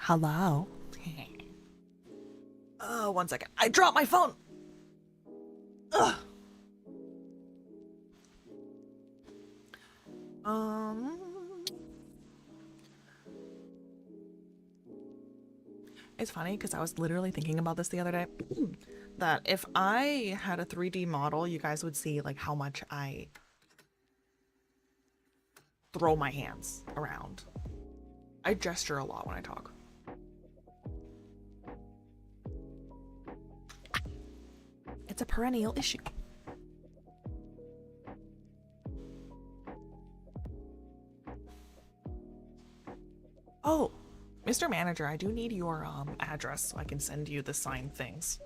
Hello. Oh, 1 second. I dropped my phone. Ugh. It's funny because I was literally thinking about this the other day. That if I had a 3D model, you guys would see like how much I throw my hands around. I gesture a lot when I talk. It's a perennial issue. Oh, Mr. Manager, I do need your address so I can send you the signed things.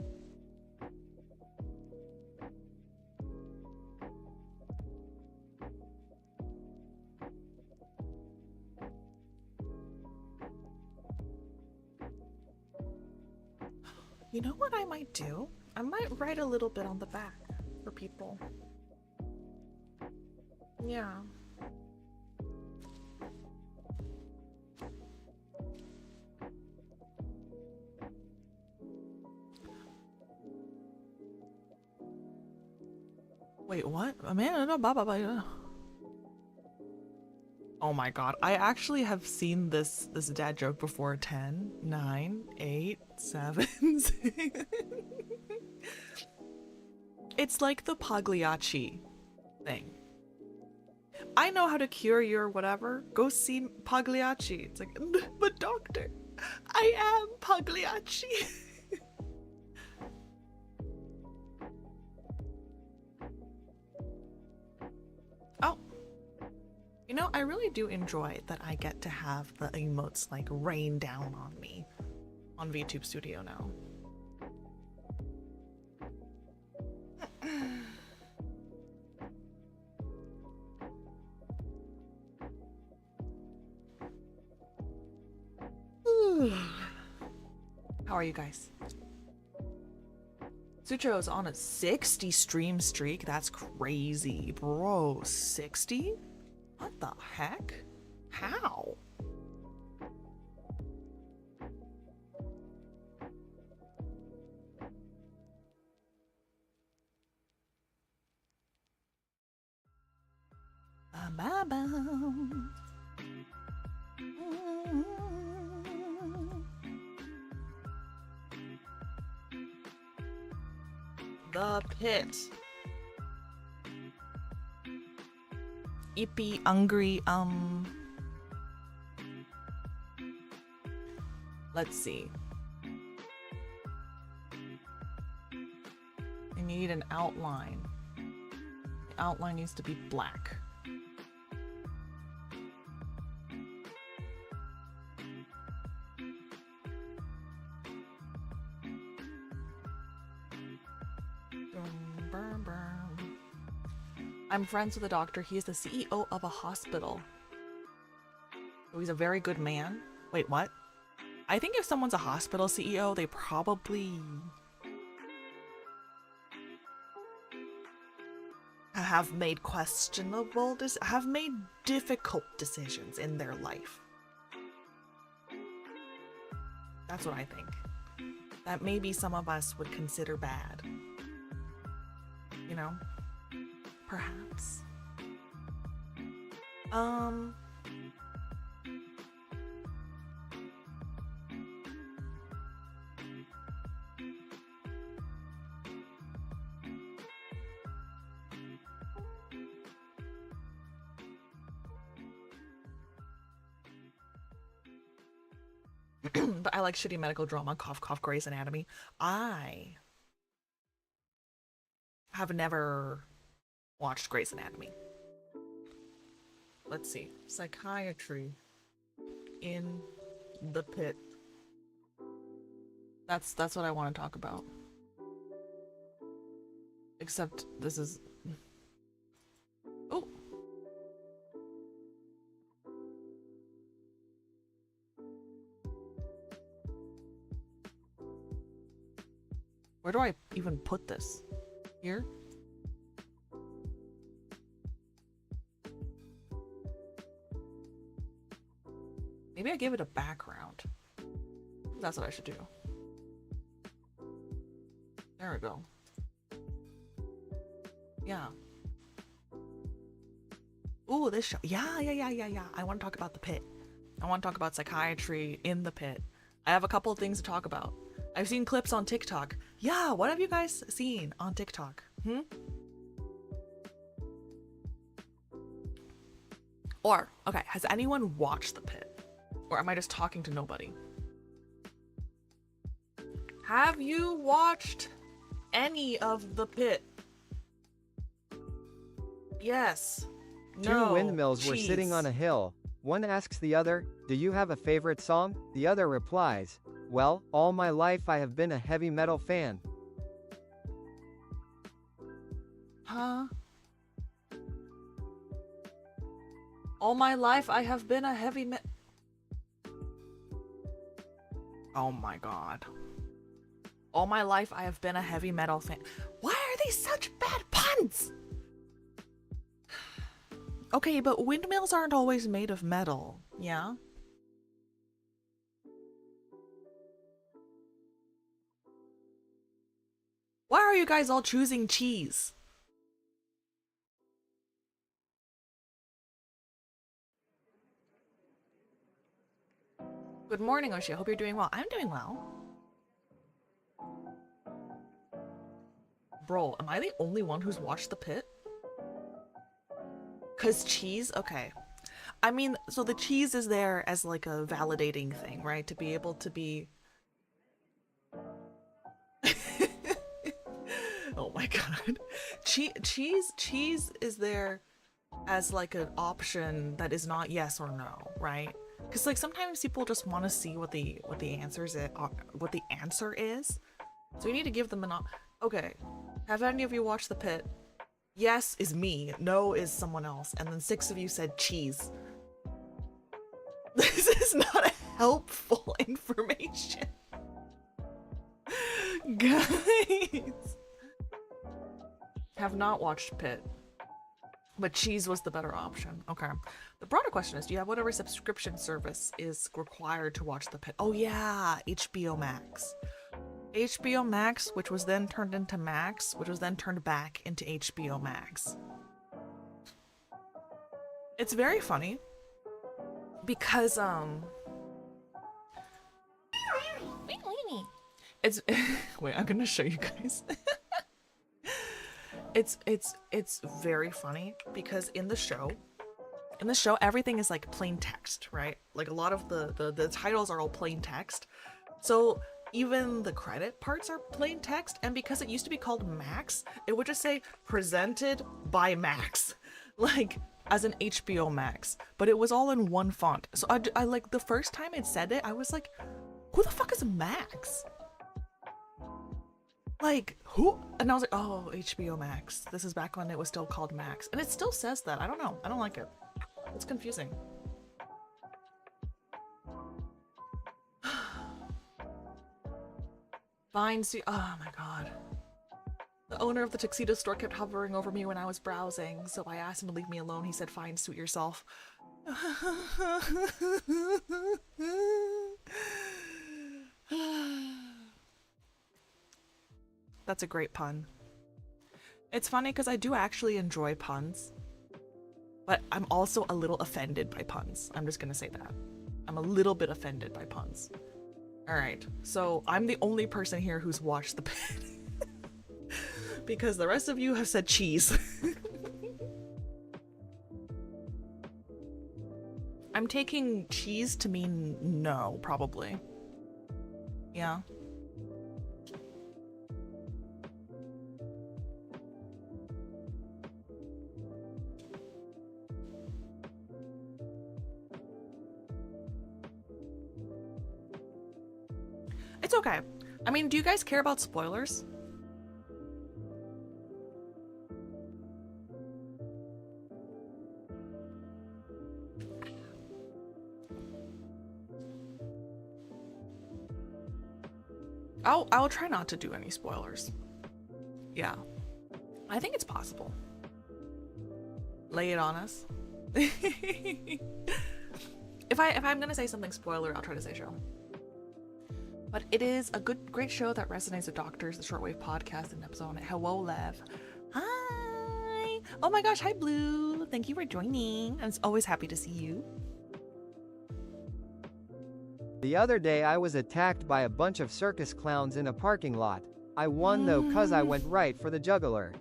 You know what I might do? I might write a little bit on the back for people. Yeah. Wait, what? Amanda, blah, blah, blah. Oh my god, I actually have seen this dad joke before. 10, 9, 8, 7, 6. It's like the Pagliacci thing. I know how to cure your whatever. Go see Pagliacci. It's like, but doctor, I am Pagliacci. Oh. You know, I really do enjoy that I get to have the emotes like rain down on me on VTube Studio now. How are you guys? Sutro's on a 60 stream streak. That's crazy, bro. 60? What the heck? How? The pit. Ippy, hungry, let's see. I need an outline. The outline needs to be black. I'm friends with a doctor. He is the CEO of a hospital. So he's a very good man. Wait, what? I think if someone's a hospital CEO, they probably have made questionable, have made difficult decisions in their life. That's what I think. That maybe some of us would consider bad. You know? Perhaps. But I like shitty medical drama, cough, cough, Grey's Anatomy. I have never watched Grey's Anatomy. Let's see. Psychiatry in the pit. That's what I want to talk about. Except this is... Oh! Where do I even put this? Here? Maybe I give it a background. That's what I should do. There we go. Yeah. Ooh, this show. Yeah. I want to talk about the pit. I want to talk about psychiatry in the pit. I have a couple of things to talk about. I've seen clips on TikTok. Yeah, what have you guys seen on TikTok? Or, okay, has anyone watched the pit? Or am I just talking to nobody? Have you watched any of the pit? Yes. No. Two windmills were sitting on a hill. One asks the other, "Do you have a favorite song?" The other replies, "Well, all my life I have been a heavy metal fan." Huh? All my life I have been a heavy metal. Oh my god. All my life I have been a heavy metal fan. Why are these such bad puns? Okay, but windmills aren't always made of metal, yeah? Why are you guys all choosing cheese? Good morning, Oshi. I hope you're doing well. I'm doing well. Bro, am I the only one who's watched the pit? Cause cheese, okay. I mean, so the cheese is there as like a validating thing, right? To be able to be... Oh my god. Cheese is there as like an option that is not yes or no, right? Because like sometimes people just want to see what the answer is. So you need to give them an okay. Have any of you watched the pit? Yes is me, no is someone else, and then 6 of you said cheese. This is not helpful information. Guys. Have not watched Pit. But cheese was the better option. Okay. The broader question is, do you have whatever subscription service is required to watch the Pit? Oh yeah, HBO Max. HBO Max, which was then turned into Max, which was then turned back into HBO Max. It's very funny because it's wait, I'm gonna show you guys. It's very funny because in the show everything is like plain text, right? Like a lot of the titles are all plain text. So even the credit parts are plain text, and because it used to be called Max, it would just say presented by Max, like as an HBO Max, but it was all in one font. So I like the first time it said it, I was like, who the fuck is Max? Like, who? And I was like, oh, HBO Max. This is back when it was still called Max. And it still says that. I don't know. I don't like it. It's confusing. Fine, see. Oh my god. The owner of the tuxedo store kept hovering over me when I was browsing, so I asked him to leave me alone. He said, fine, suit yourself. That's a great pun. It's funny because I do actually enjoy puns, but I'm also a little offended by puns. I'm just gonna say that. I'm a little bit offended by puns. Alright, so I'm the only person here who's watched the Pit. Because the rest of you have said cheese. I'm taking cheese to mean no, probably. Yeah. It's okay. I mean, do you guys care about spoilers? I'll try not to do any spoilers. Yeah. I think it's possible. Lay it on us. If I'm gonna say something spoiler, I'll try to say show. But it is a great show that resonates with doctors, the Shortwave Podcast and episode on it. Hello, Lev. Hi. Oh my gosh, hi, Blue. Thank you for joining. I'm always happy to see you. The other day I was attacked by a bunch of circus clowns in a parking lot. I won though cause I went right for the jugular.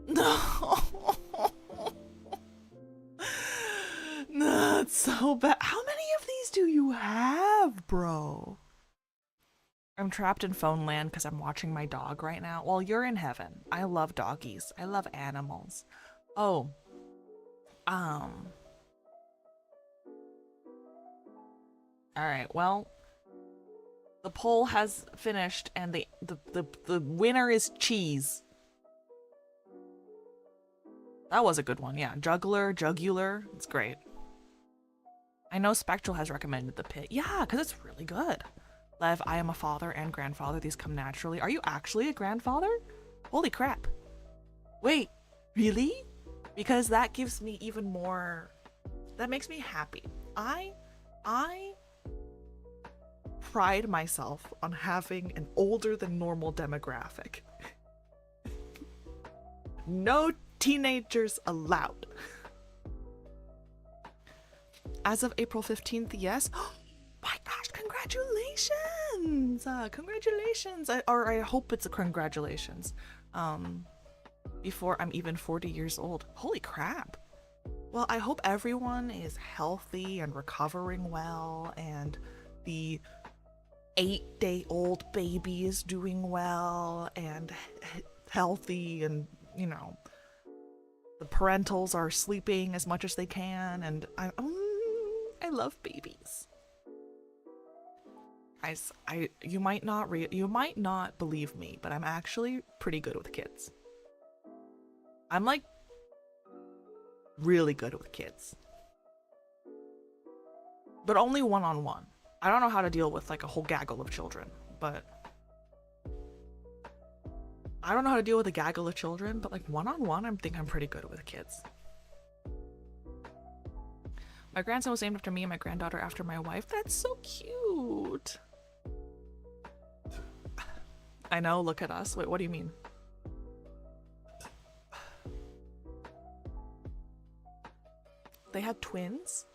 No. That's so bad. How many of these do you have, bro? I'm trapped in phone land because I'm watching my dog right now. Well, you're in heaven. I love doggies. I love animals. Oh. Alright, well, the poll has finished and the winner is cheese. That was a good one, yeah. Jugular, it's great. I know Spectral has recommended the PITT. Yeah, because it's really good. Lev, I am a father and grandfather. These come naturally. Are you actually a grandfather? Holy crap. Wait, really? Because that gives me even more... That makes me happy. I pride myself on having an older than normal demographic. No teenagers allowed. As of April 15th, yes. Oh my gosh, congratulations! Congratulations! I hope it's a congratulations. Before I'm even 40 years old. Holy crap. Well, I hope everyone is healthy and recovering well, and the 8-day-old baby is doing well and healthy, and, you know, the parentals are sleeping as much as they can, and I love babies. Guys, you might not believe me, but I'm actually pretty good with kids. I'm like really good with kids. But only one-on-one. I don't know how to deal with like a whole gaggle of children, but I don't know how to deal with a gaggle of children, but like one-on-one, I think I'm pretty good with kids. My grandson was named after me and my granddaughter after my wife. That's so cute. I know, look at us. Wait, what do you mean? They had twins?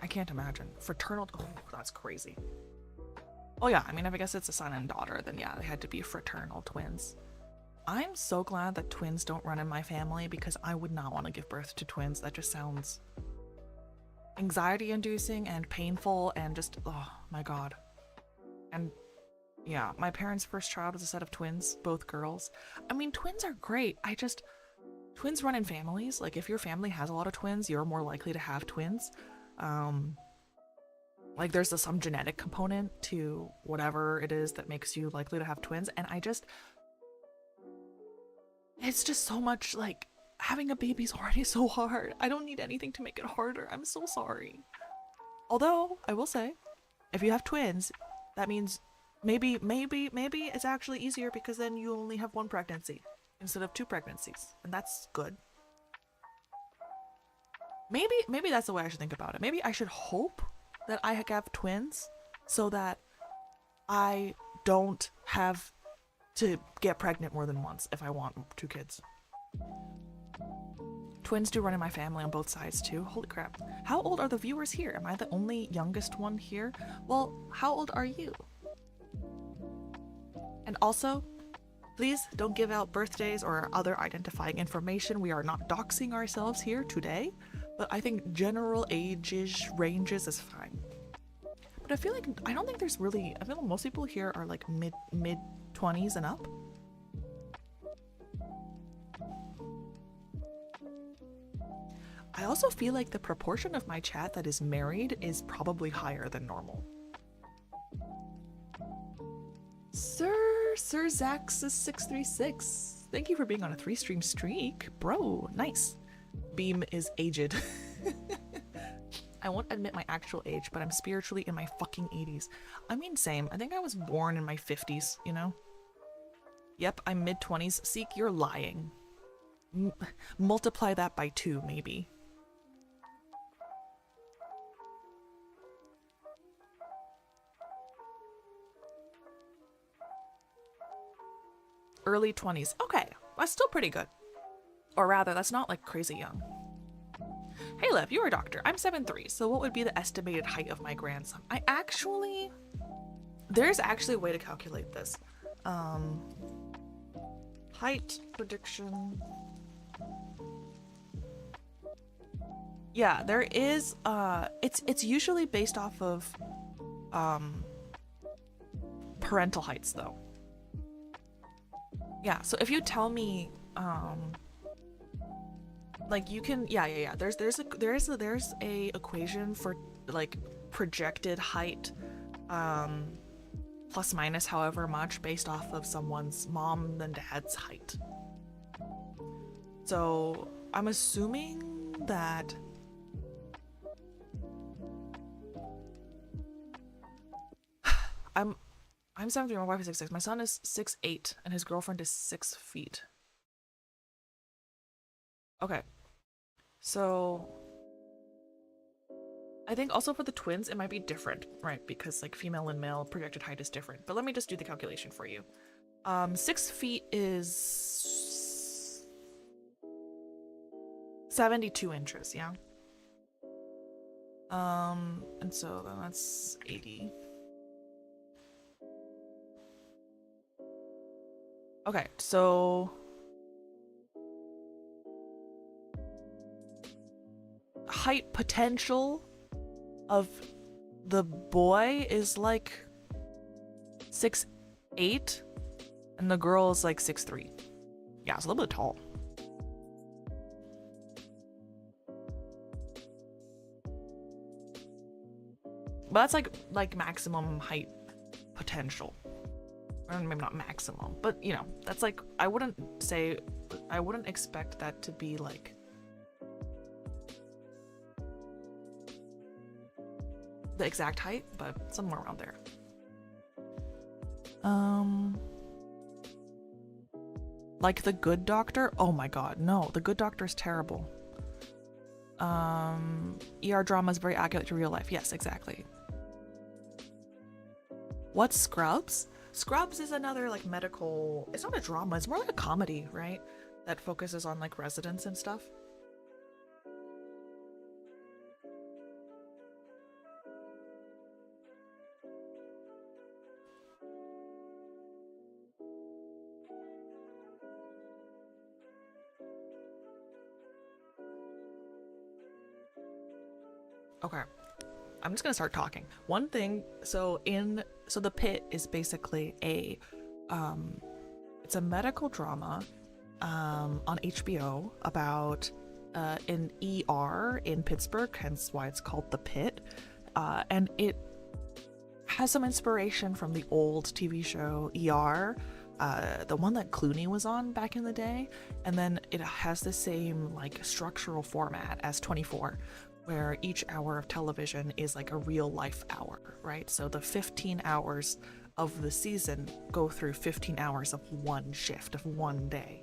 I can't imagine. Fraternal, oh, that's crazy. Oh yeah, I mean, if I guess it's a son and daughter, then yeah, they had to be fraternal twins. I'm so glad that twins don't run in my family because I would not want to give birth to twins. That just sounds anxiety inducing and painful and just, oh my god. And yeah, my parents' first child was a set of twins, both girls. I mean, twins are great. Twins run in families. Like, if your family has a lot of twins, you're more likely to have twins. Like, there's some genetic component to whatever it is that makes you likely to have twins. And it's just so much, like, having a baby's already so hard. I don't need anything to make it harder. I'm so sorry. Although, I will say, if you have twins, that means maybe it's actually easier because then you only have one pregnancy instead of 2 pregnancies, and that's good. Maybe that's the way I should think about it. Maybe I should hope that I have twins so that I don't have to get pregnant more than once if I want 2 kids. Twins do run in my family on both sides too. Holy crap. How old are the viewers here? Am I the only youngest one here? Well, how old are you? And also, please don't give out birthdays or other identifying information. We are not doxing ourselves here today, but I think general age ranges is fine. But I feel like, I don't think there's really, I feel like most people here are like mid 20s and up. I also feel like the proportion of my chat that is married is probably higher than normal. Sir Zax's 636. Thank you for being on a 3-stream streak. Bro, nice. Beam is aged. I won't admit my actual age, but I'm spiritually in my fucking 80s. I mean, same. I think I was born in my 50s, you know? Yep, I'm mid-20s. Seek, you're lying. Multiply that by 2, maybe. early 20s. Okay, that's still pretty good. Or rather, that's not like crazy young. Hey Lev, you're a doctor. I'm 7'3", so what would be the estimated height of my grandson? There's actually a way to calculate this. Height prediction. Yeah, there is, it's usually based off of, parental heights though. Yeah, so if you tell me, like you can, yeah. There's a equation for like projected height, plus minus however much based off of someone's mom and dad's height. So I'm assuming that I'm 7'3", my wife is 6'6". My son is 6'8", and his girlfriend is 6 feet. Okay. So I think also for the twins, it might be different, right? Because like female and male projected height is different. But let me just do the calculation for you. 6 feet is 72 inches, yeah? And so then that's 80. Okay, so height potential of the boy is like 6'8", and the girl is like 6'3". Yeah, it's a little bit tall. But that's like maximum height potential. Or maybe not maximum, but you know, that's like, I wouldn't expect that to be like the exact height, but somewhere around there. Like The Good Doctor? Oh my god, no, The Good Doctor is terrible. ER drama is very accurate to real life. Yes, exactly. What's Scrubs? Scrubs is another like medical, it's not a drama, it's more like a comedy, right? That focuses on like residents and stuff. Okay, I'm just gonna start talking. One thing, so the PITT is basically it's a medical drama on HBO about an ER in Pittsburgh, hence why it's called the PITT, and it has some inspiration from the old TV show ER, the one that Clooney was on back in the day, and then it has the same like structural format as 24, where each hour of television is like a real life hour, right? So the 15 hours of the season go through 15 hours of one shift of one day.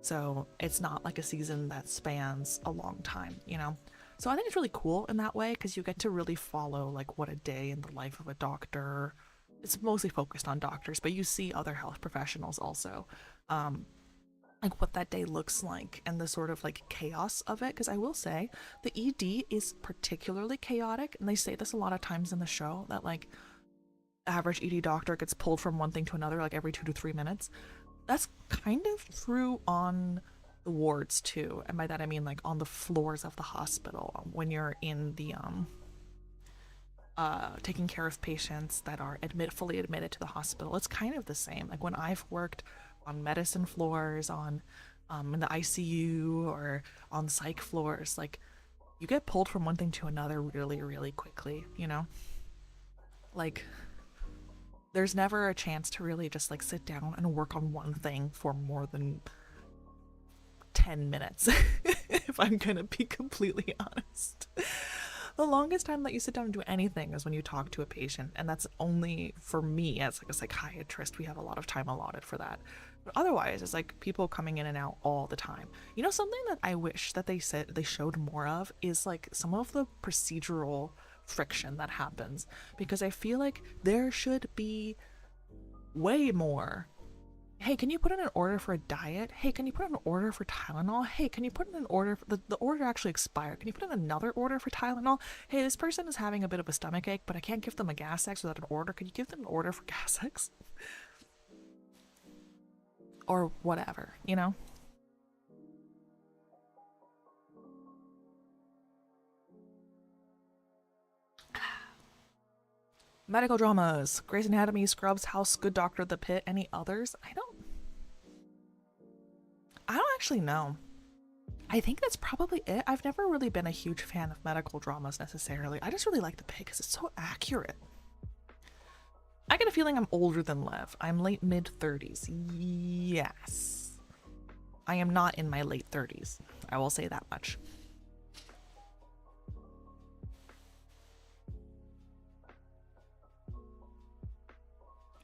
So it's not like a season that spans a long time, you know? So I think it's really cool in that way, because you get to really follow like what a day in the life of a doctor. It's mostly focused on doctors, but you see other health professionals also. Like what that day looks like and the sort of like chaos of it, because I will say the ED is particularly chaotic, and they say this a lot of times in the show, that like average ED doctor gets pulled from one thing to another like every 2 to 3 minutes. That's kind of true on the wards too, and by that I mean like on the floors of the hospital when you're in the taking care of patients that are fully admitted to the hospital. It's kind of the same. Like when I've worked on medicine floors, on in the ICU, or on psych floors, like you get pulled from one thing to another really, really quickly, you know? Like there's never a chance to really just like sit down and work on one thing for more than 10 minutes, if I'm gonna be completely honest. The longest time that you sit down and do anything is when you talk to a patient, and that's only for me as like a psychiatrist. We have a lot of time allotted for that. But otherwise, it's like people coming in and out all the time. You know, something that I wish that they showed more of is like some of the procedural friction that happens, because I feel like there should be way more Hey, can you put in an order for a diet? Hey, can you put in an order for Tylenol? Hey, can you put in an order for the order actually expired? Can you put in another order for Tylenol? Hey, this person is having a bit of a stomach ache, but I can't give them a Gas X without an order. Could you give them an order for Gas X? Or whatever, you know? Medical dramas. Grey's Anatomy, Scrubs, House, Good Doctor, The Pit. Any others? I don't actually know. I think that's probably it. I've never really been a huge fan of medical dramas necessarily. I just really like The Pit because it's so accurate. I get a feeling I'm older than Lev. I'm late mid-30s. Yes. I am not in my late 30s. I will say that much.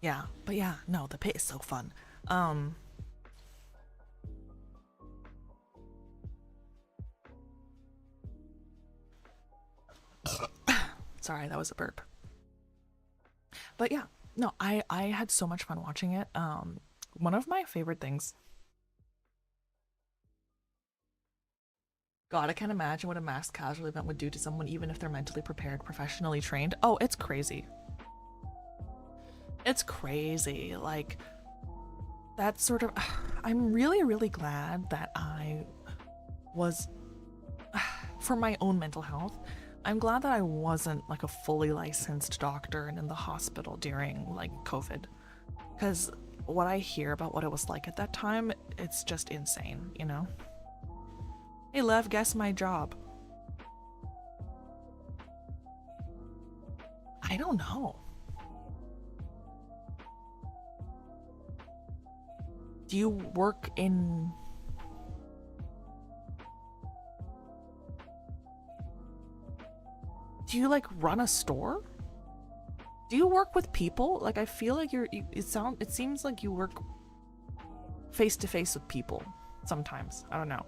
Yeah, but yeah, no, The Pit is so fun. Sorry, that was a burp. But yeah, no, I had so much fun watching it. One of my favorite things. God, I can't imagine what a mass casual event would do to someone, even if they're mentally prepared, professionally trained. Oh, it's crazy. It's crazy. Like, that's sort of. I'm really, really glad that I was, for my own mental health, I'm glad that I wasn't like a fully licensed doctor and in the hospital during like COVID. Because what I hear about what it was like at that time, it's just insane, you know? Hey Lev, guess my job. I don't know. Do you work in... Do you like run a store? Do you work with people? Like I feel like it seems like you work face to face with people sometimes. I don't know.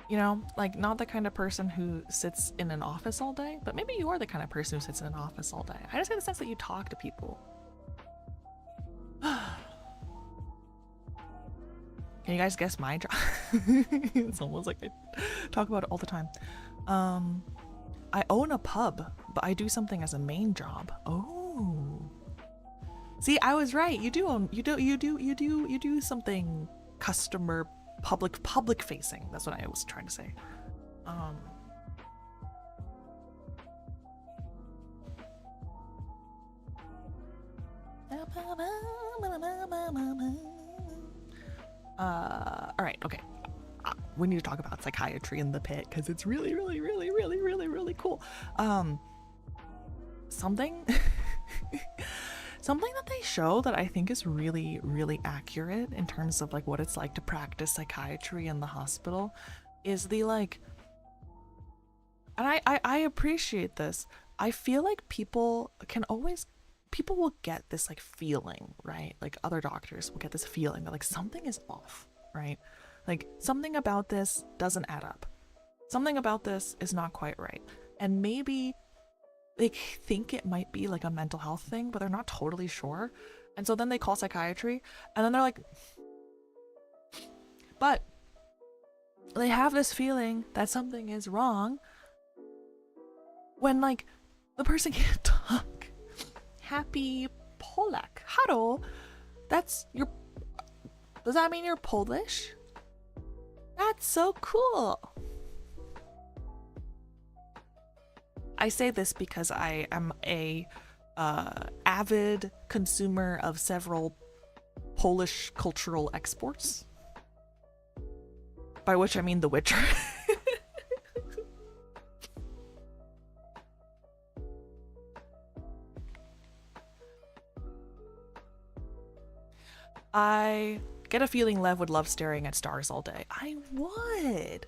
You know, like not the kind of person who sits in an office all day, but maybe you are the kind of person who sits in an office all day. I just get the sense that you talk to people. Can you guys guess my job? It's almost like I talk about it all the time. I own a pub, but I do something as a main job. Oh. See, I was right. You do something customer public facing. That's what I was trying to say. All right, okay. We need to talk about psychiatry in the pit because it's really cool. Something something that they show that I think is really accurate in terms of like what it's like to practice psychiatry in the hospital is the like, and I appreciate this. I feel like people will get this like feeling, right? Like other doctors will get this feeling that like something is off, right? Like something about this doesn't add up. Something about this is not quite right. And maybe they think it might be like a mental health thing, but they're not totally sure. And so then they call psychiatry and then they're like, but they have this feeling that something is wrong when like the person can't talk. Hapii Polak. Hello. That's your... Does that mean you're Polish? That's so cool. I say this because I am a avid consumer of several Polish cultural exports. By which I mean The Witcher. I get a feeling Lev would love staring at stars all day. I would.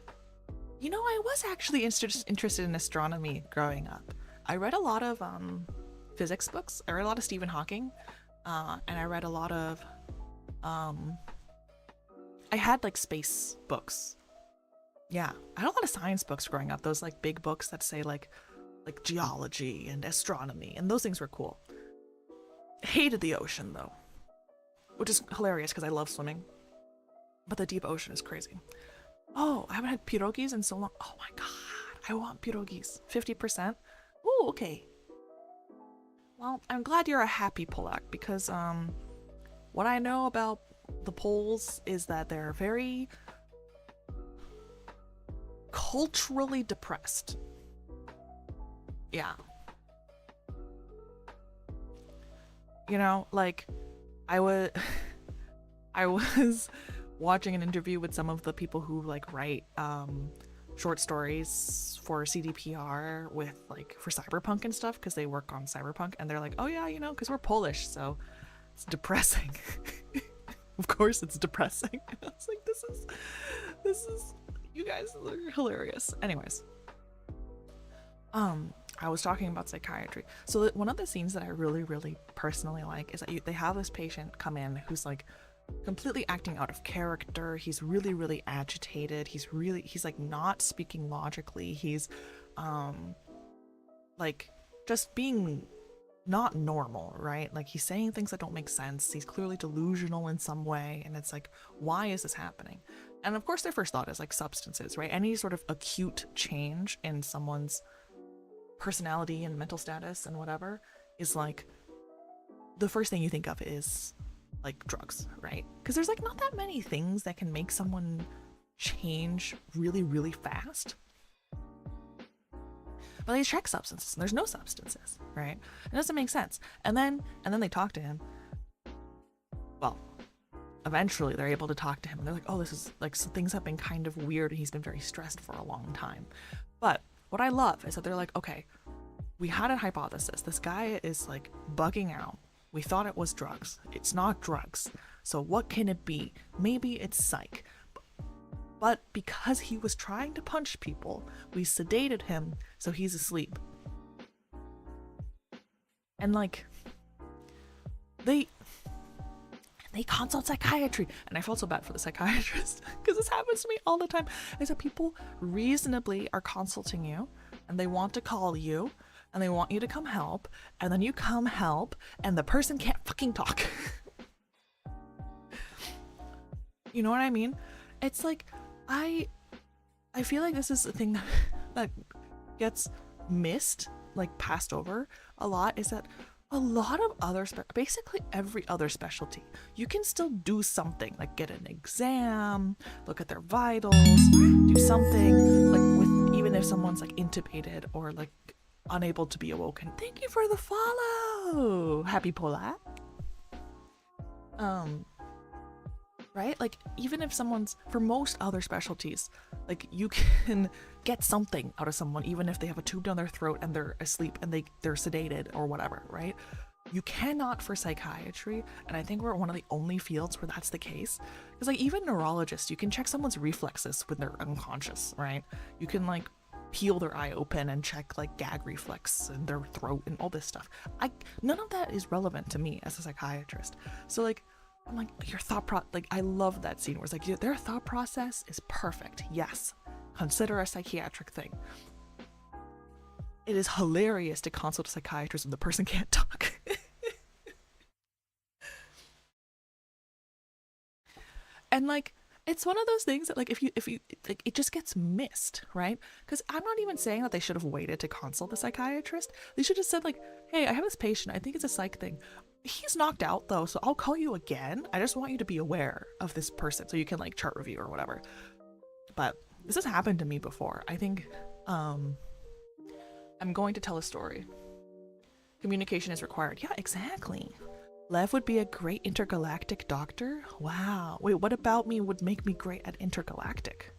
You know, I was actually interested in astronomy growing up. I read a lot of physics books. I read a lot of Stephen Hawking, and I read a lot of I had like space books. Yeah, I had a lot of science books growing up. Those like big books that say like geology and astronomy, and those things were cool. Hated the ocean though, which is hilarious because I love swimming, but the deep ocean is crazy. Oh, I haven't had pierogis in so long. Oh my god, I want pierogis. 50%. Oh, okay. Well, I'm glad you're a happy Polak because what I know about the Poles is that they're very culturally depressed. Yeah. You know, like I was watching an interview with some of the people who like write short stories for CDPR with like for cyberpunk and stuff, because they work on cyberpunk, and they're like, oh yeah, you know, because we're Polish, so it's depressing. Of course it's depressing. I was like, this is you guys are hilarious. Anyways, I was talking about psychiatry. So one of the scenes that I really personally like is that they have this patient come in who's like completely acting out of character. He's really agitated. He's like not speaking logically. He's like just being not normal, right? Like he's saying things that don't make sense. He's clearly delusional in some way, and it's like, why is this happening? And of course their first thought is like substances, right? Any sort of acute change in someone's personality and mental status and whatever is like the first thing you think of is like drugs, right? Because there's like not that many things that can make someone change really fast. But they check substances and there's no substances, right? It doesn't make sense. And then they talk to him. Well, eventually they're able to talk to him and they're like, oh, this is like, some things have been kind of weird and he's been very stressed for a long time. But what I love is that they're like, okay, we had a hypothesis. This guy is like bugging out. We thought it was drugs. It's not drugs. So what can it be? Maybe it's psych. But because he was trying to punch people, we sedated him so he's asleep. And like, they consult psychiatry, and I felt so bad for the psychiatrist because this happens to me all the time. Is that people reasonably are consulting you and they want to call you and they want you to come help, and then you come help and the person can't fucking talk. You know what I mean? It's like I feel like this is a thing that gets missed, like passed over a lot, is that a lot of other basically every other specialty, you can still do something, like get an exam, look at their vitals, do something, like with, even if someone's like intubated or like unable to be awoken. Thank you for the follow, Happy Polak. Right? Like even if someone's, for most other specialties, like you can get something out of someone even if they have a tube down their throat and they're asleep and they're sedated or whatever, right? You cannot for psychiatry, and I think we're one of the only fields where that's the case. Because like even neurologists, you can check someone's reflexes when they're unconscious, right? You can like peel their eye open and check like gag reflex in their throat and all this stuff. None of that is relevant to me as a psychiatrist. So like I'm like, your like I love that scene where it's like their thought process is perfect. Yes, consider a psychiatric thing. It is hilarious to consult a psychiatrist when the person can't talk. And like it's one of those things that like if you like it just gets missed, right? Because I'm not even saying that they should have waited to consult the psychiatrist. They should have said like, hey, I have this patient, I think it's a psych thing. He's knocked out though, so I'll call you again. I just want you to be aware of this person so you can like chart review or whatever. But this has happened to me before. I think I'm going to tell a story. Communication is required. Yeah, exactly. Lev would be a great intergalactic doctor. Wow. Wait, what about me would make me great at intergalactic?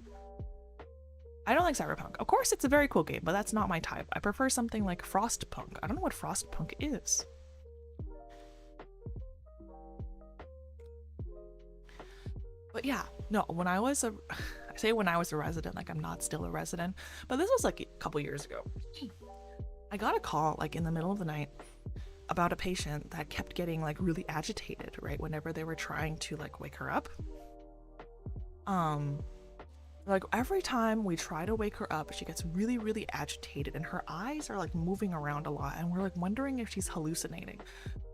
I don't like cyberpunk. Of course it's a very cool game, but that's not my type. I prefer something like frostpunk. I don't know what frostpunk is. But yeah, no, I say when I was a resident, like I'm not still a resident, but this was like a couple years ago. I got a call like in the middle of the night about a patient that kept getting like really agitated, right? Whenever they were trying to like wake her up. Like every time we try to wake her up, she gets really agitated and her eyes are like moving around a lot, and we're like wondering if she's hallucinating.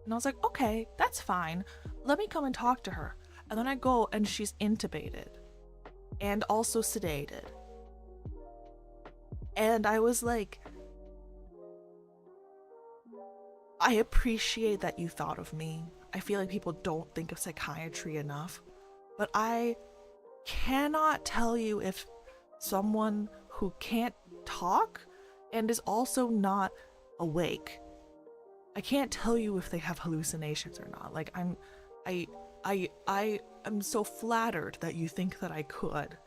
And I was like, okay, that's fine. Let me come and talk to her. And then I go and she's intubated and also sedated. And I was like, I appreciate that you thought of me. I feel like people don't think of psychiatry enough, but I cannot tell you if someone who can't talk and is also not awake, I can't tell you if they have hallucinations or not. Like I am so flattered that you think that I could,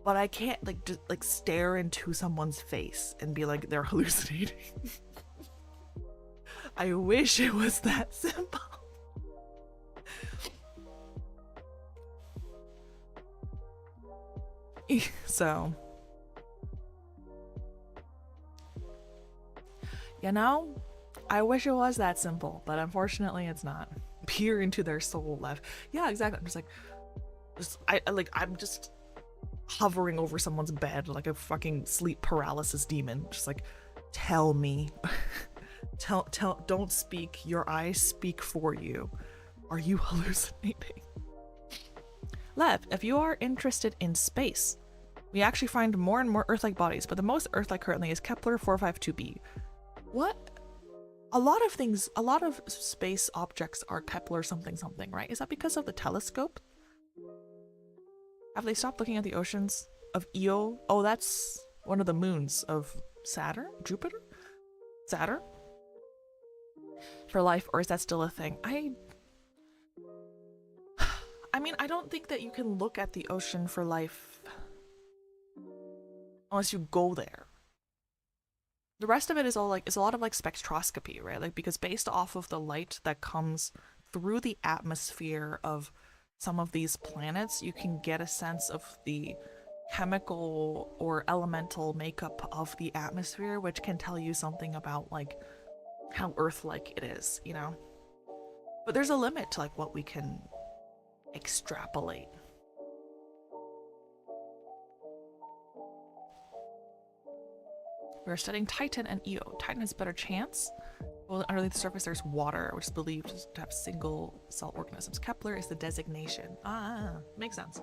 but I can't like just like stare into someone's face and be like they're hallucinating. I wish it was that simple. So, you know, I wish it was that simple, but unfortunately it's not. Peer into their soul, Lev. Yeah, exactly. I'm just like, I'm just hovering over someone's bed like a fucking sleep paralysis demon. Just like, tell me. Don't speak. Your eyes speak for you. Are you hallucinating? Lev, if you are interested in space, we actually find more and more Earth-like bodies, but the most Earth-like currently is Kepler 452b. What? A lot of space objects are Kepler something something, right? Is that because of the telescope? Have they stopped looking at the oceans of Io? Oh, that's one of the moons of Saturn? Jupiter? Saturn? For life, or is that still a thing? I mean, I don't think that you can look at the ocean for life unless you go there. The rest of it is all like, it's a lot of like spectroscopy, right? Like, because based off of the light that comes through the atmosphere of some of these planets, you can get a sense of the chemical or elemental makeup of the atmosphere, which can tell you something about like how Earth-like it is, you know? But there's a limit to like what we can extrapolate. We're studying Titan and Io. Titan has a better chance. Well, underneath the surface there's water, which is believed to have single cell organisms. Kepler is the designation. Ah, makes sense.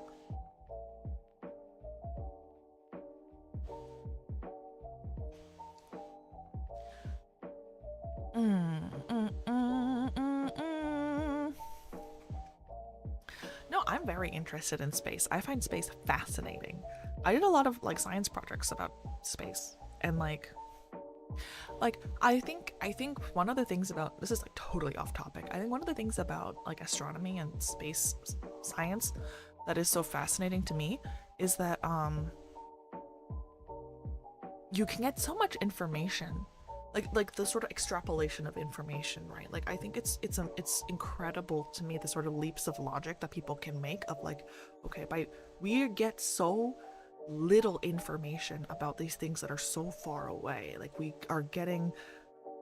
No, I'm very interested in space. I find space fascinating. I did a lot of like science projects about space, and like I think one of the things about, this is like totally off topic, I think one of the things about like astronomy and space science that is so fascinating to me is that you can get so much information, like the sort of extrapolation of information, right? Like I think it's incredible to me, the sort of leaps of logic that people can make of like, okay, we get so little information about these things that are so far away. Like we are getting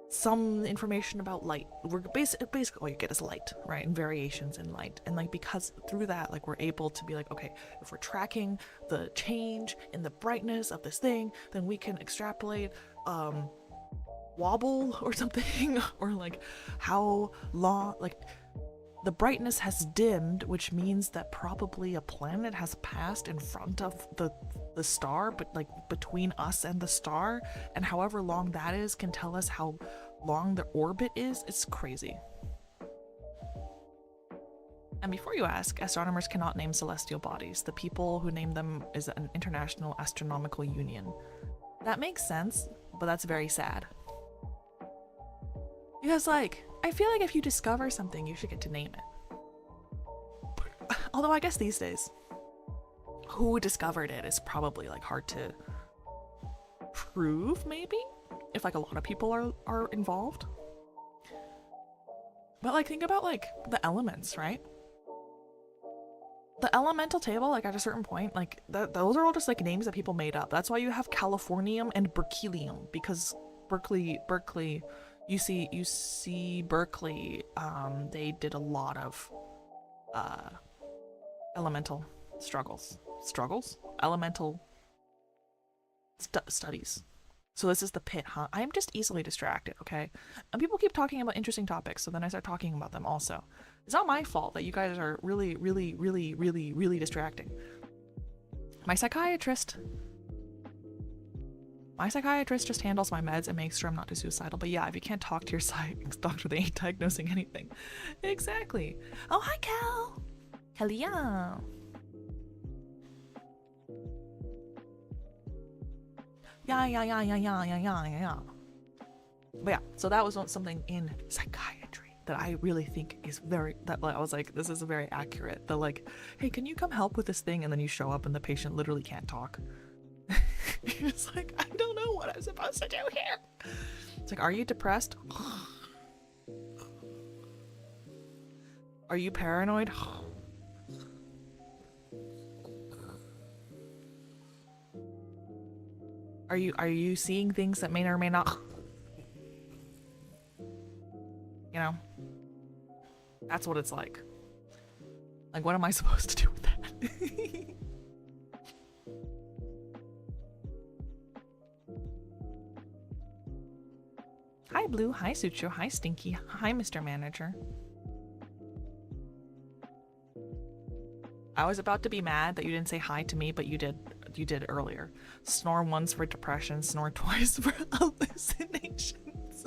some information about light. We're basically all you get is light, right? And variations in light. And like because through that, like we're able to be like, okay, if we're tracking the change in the brightness of this thing, then we can extrapolate wobble or something, or like how long, like the brightness has dimmed, which means that probably a planet has passed in front of the star, but like between us and the star, and however long that is can tell us how long the orbit is. It's crazy. And before you ask, astronomers cannot name celestial bodies. The people who name them is an international astronomical union. That makes sense, but that's very sad. Because like, I feel like if you discover something, you should get to name it. Although I guess these days, who discovered it is probably like hard to prove, maybe? If like a lot of people are involved. But like think about like the elements, right? The elemental table, like at a certain point, like those are all just like names that people made up. That's why you have Californium and Berkelium, because Berkeley, UC Berkeley, they did a lot of elemental elemental studies. So this is the PITT, huh? I'm just easily distracted, okay? And people keep talking about interesting topics, so then I start talking about them also. It's not my fault that you guys are really, really, really, really, really distracting. My psychiatrist just handles my meds and makes sure I'm not too suicidal. But yeah, if you can't talk to your psych doctor, they ain't diagnosing anything. Exactly. Oh, hi, Cal. Hello. Yeah. But yeah, so that was something in psychiatry that I really think is very, that like, I was like, this is very accurate. The like, hey, can you come help with this thing? And then you show up and the patient literally can't talk. It's like, I don't know what I'm supposed to do here. It's like, are you depressed? Are you paranoid? Are you seeing things that may or may not? You know? That's what it's like. Like, what am I supposed to do with that? Hi, Blue. Hi, Sucho. Hi, Stinky. Hi, Mr. Manager. I was about to be mad that you didn't say hi to me, but you did. You did earlier. Snore once for depression, snore twice for hallucinations.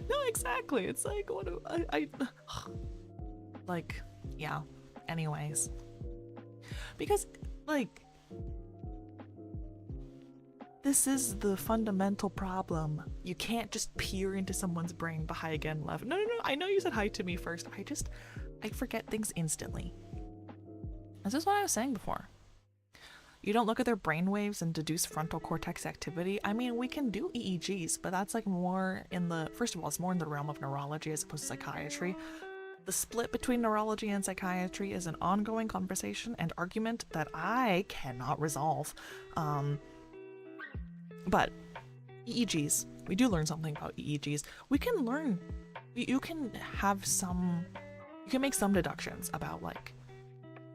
No, exactly. It's like, what do I like, yeah. Anyways. Because, like, this is the fundamental problem. You can't just peer into someone's brain. But hi again, Lev. No. I know you said hi to me first. I forget things instantly. This is what I was saying before. You don't look at their brainwaves and deduce frontal cortex activity. I mean, we can do EEGs, but that's like more in the, first of all, it's more in the realm of neurology as opposed to psychiatry. The split between neurology and psychiatry is an ongoing conversation and argument that I cannot resolve. But EEGs, we do learn something about EEGs. We can learn, you can make some deductions about like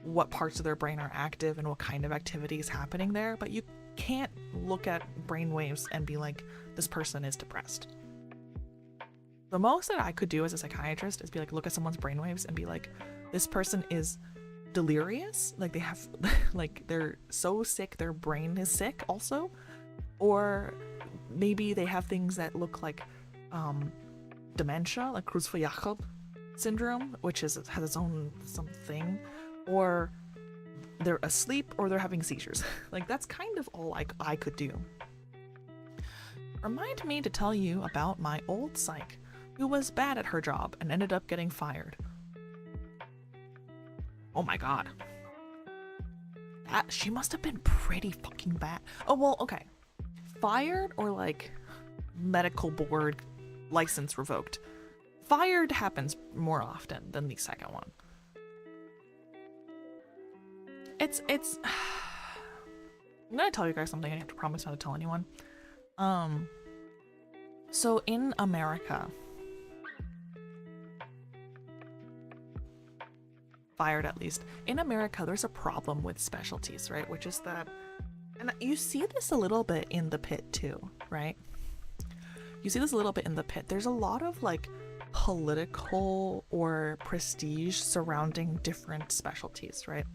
what parts of their brain are active and what kind of activity is happening there, but you can't look at brainwaves and be like, this person is depressed. The most that I could do as a psychiatrist is be like, look at someone's brainwaves and be like, this person is delirious, like they have, like they're so sick, their brain is sick also, or maybe they have things that look like dementia, like Creutzfeldt-Jakob syndrome, which has its own something, or they're asleep or they're having seizures. Like that's kind of all I could do. Remind me to tell you about my old psych who was bad at her job and ended up getting fired. Oh my god. She must have been pretty fucking bad. Oh well, okay. Fired or like medical board license revoked. Fired happens more often than the second one. It's I'm gonna tell you guys something. I have to promise not to tell anyone. So in America, fired at least, in America there's a problem with specialties, right? Which is that, and you see this a little bit in the PITT too, right? You see this a little bit in the PITT. There's a lot of like political or prestige surrounding different specialties, right?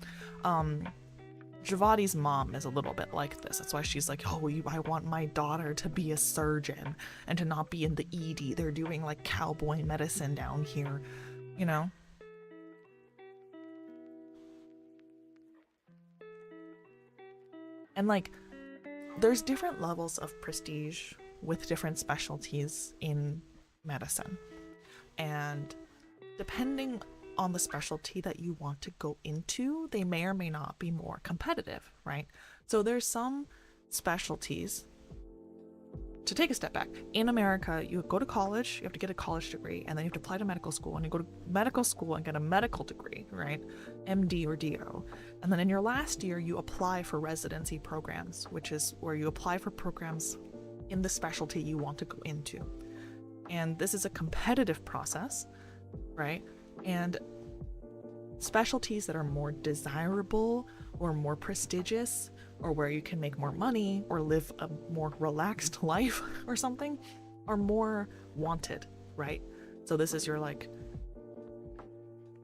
Javadi's mom is a little bit like this. That's why she's like, oh, I want my daughter to be a surgeon and to not be in the ED. They're doing like cowboy medicine down here, you know? And like, there's different levels of prestige with different specialties in medicine. And depending on the specialty that you want to go into, they may or may not be more competitive, right? So there's some specialties, to take a step back, in America, you go to college, you have to get a college degree, and then you have to apply to medical school, and you go to medical school and get a medical degree, right? MD or DO. And then in your last year, you apply for residency programs, which is where you apply for programs in the specialty you want to go into. And this is a competitive process, right? And specialties that are more desirable or more prestigious or where you can make more money or live a more relaxed life or something are more wanted, right? So this is your like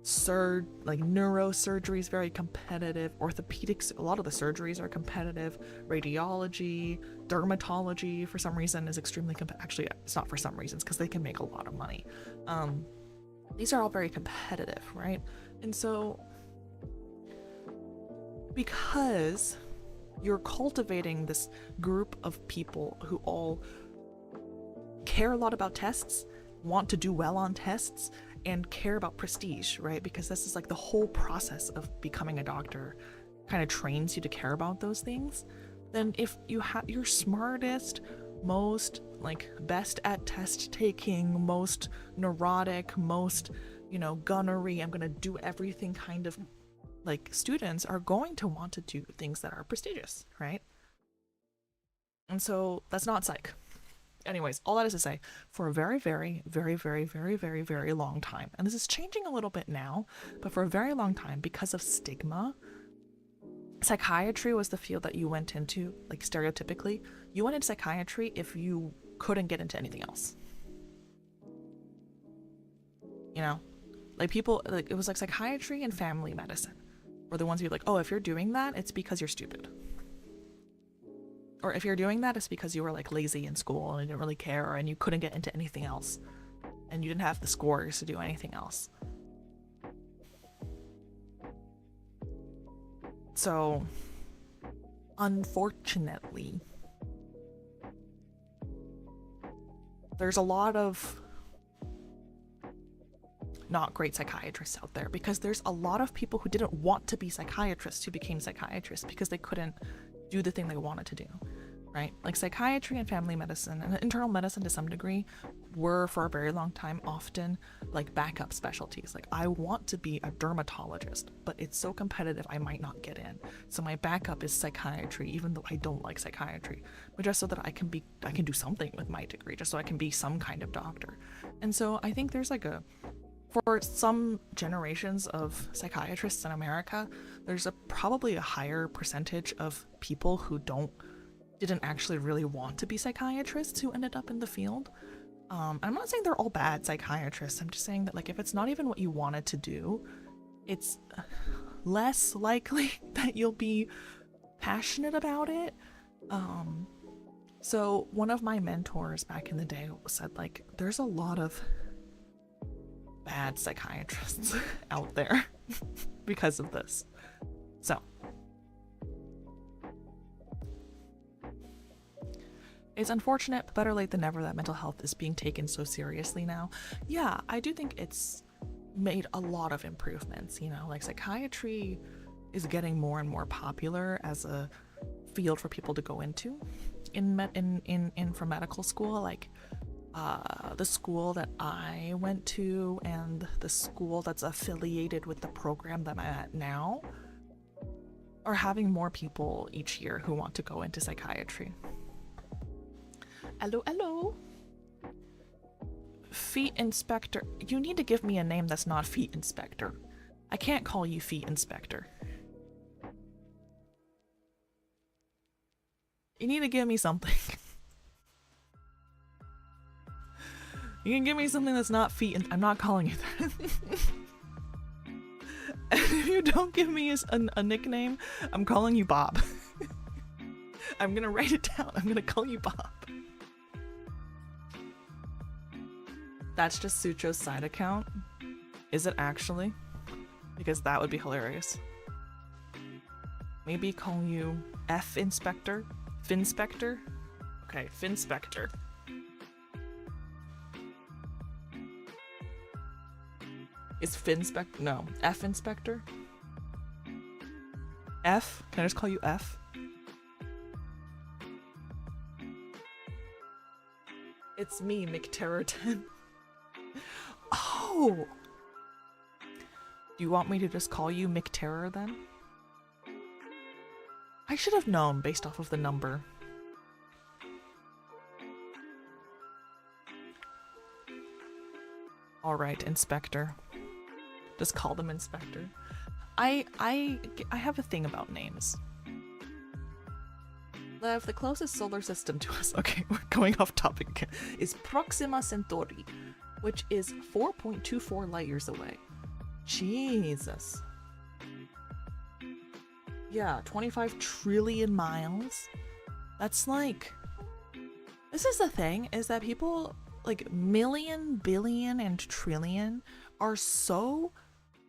neurosurgery is very competitive. Orthopedics, a lot of the surgeries are competitive. Radiology, dermatology, for some reason, is extremely actually, it's not for some reasons, because they can make a lot of money. These are all very competitive, right? And so, because you're cultivating this group of people who all care a lot about tests, want to do well on tests, and care about prestige, right? Because this is like the whole process of becoming a doctor kind of trains you to care about those things. Then if you have your smartest, most like best at test taking, most neurotic, most, you know, gunnery, I'm gonna do everything kind of like students are going to want to do things that are prestigious, right? And so that's not psych. Anyways, all that is to say, for a very, very, very, very, very, very, very long time, and this is changing a little bit now, but for a very long time, because of stigma, psychiatry was the field that you went into, like stereotypically, you went into psychiatry if you couldn't get into anything else. You know? Like people, like it was like psychiatry and family medicine were the ones who were like, oh, if you're doing that, it's because you're stupid. Or if you're doing that, it's because you were like lazy in school and you didn't really care and you couldn't get into anything else. And you didn't have the scores to do anything else. So, unfortunately, there's a lot of not great psychiatrists out there because there's a lot of people who didn't want to be psychiatrists who became psychiatrists because they couldn't do the thing they wanted to do, right? Like psychiatry and family medicine and internal medicine to some degree were for a very long time often like backup specialties. Like I want to be a dermatologist, but it's so competitive I might not get in. So my backup is psychiatry, even though I don't like psychiatry, but just so that I can do something with my degree, just so I can be some kind of doctor. And so I think there's like for some generations of psychiatrists in America, there's probably a higher percentage of people who didn't actually really want to be psychiatrists who ended up in the field. I'm not saying they're all bad psychiatrists. I'm just saying that like if it's not even what you wanted to do, it's less likely that you'll be passionate about it. So one of my mentors back in the day said like there's a lot of bad psychiatrists out there because of this. So it's unfortunate, but better late than never that mental health is being taken so seriously now. Yeah, I do think it's made a lot of improvements, you know, like psychiatry is getting more and more popular as a field for people to go into for medical school. Like the school that I went to and the school that's affiliated with the program that I'm at now are having more people each year who want to go into psychiatry. Hello. Feet Inspector. You need to give me a name that's not Feet Inspector. I can't call you Feet Inspector. You need to give me something. You can give me something that's not feet, and I'm not calling you that. And if you don't give me a nickname, I'm calling you Bob. I'm gonna write it down. I'm gonna call you Bob. That's just Sucho's side account. Is it actually? Because that would be hilarious. Maybe call you F Inspector? Finspector? Okay, Finspector. Is Finspector? No. F Inspector? F? Can I just call you F? It's me, McTerriton. Oh! Do you want me to just call you McTerror then? I should have known based off of the number. Alright, Inspector. Just call them Inspector. I have a thing about names. Lev, the closest solar system to us, okay, we're going off topic again, is Proxima Centauri, which is 4.24 light years away. Jesus. Yeah, 25 trillion miles. That's like... This is the thing, is that people, like, million, billion, and trillion are so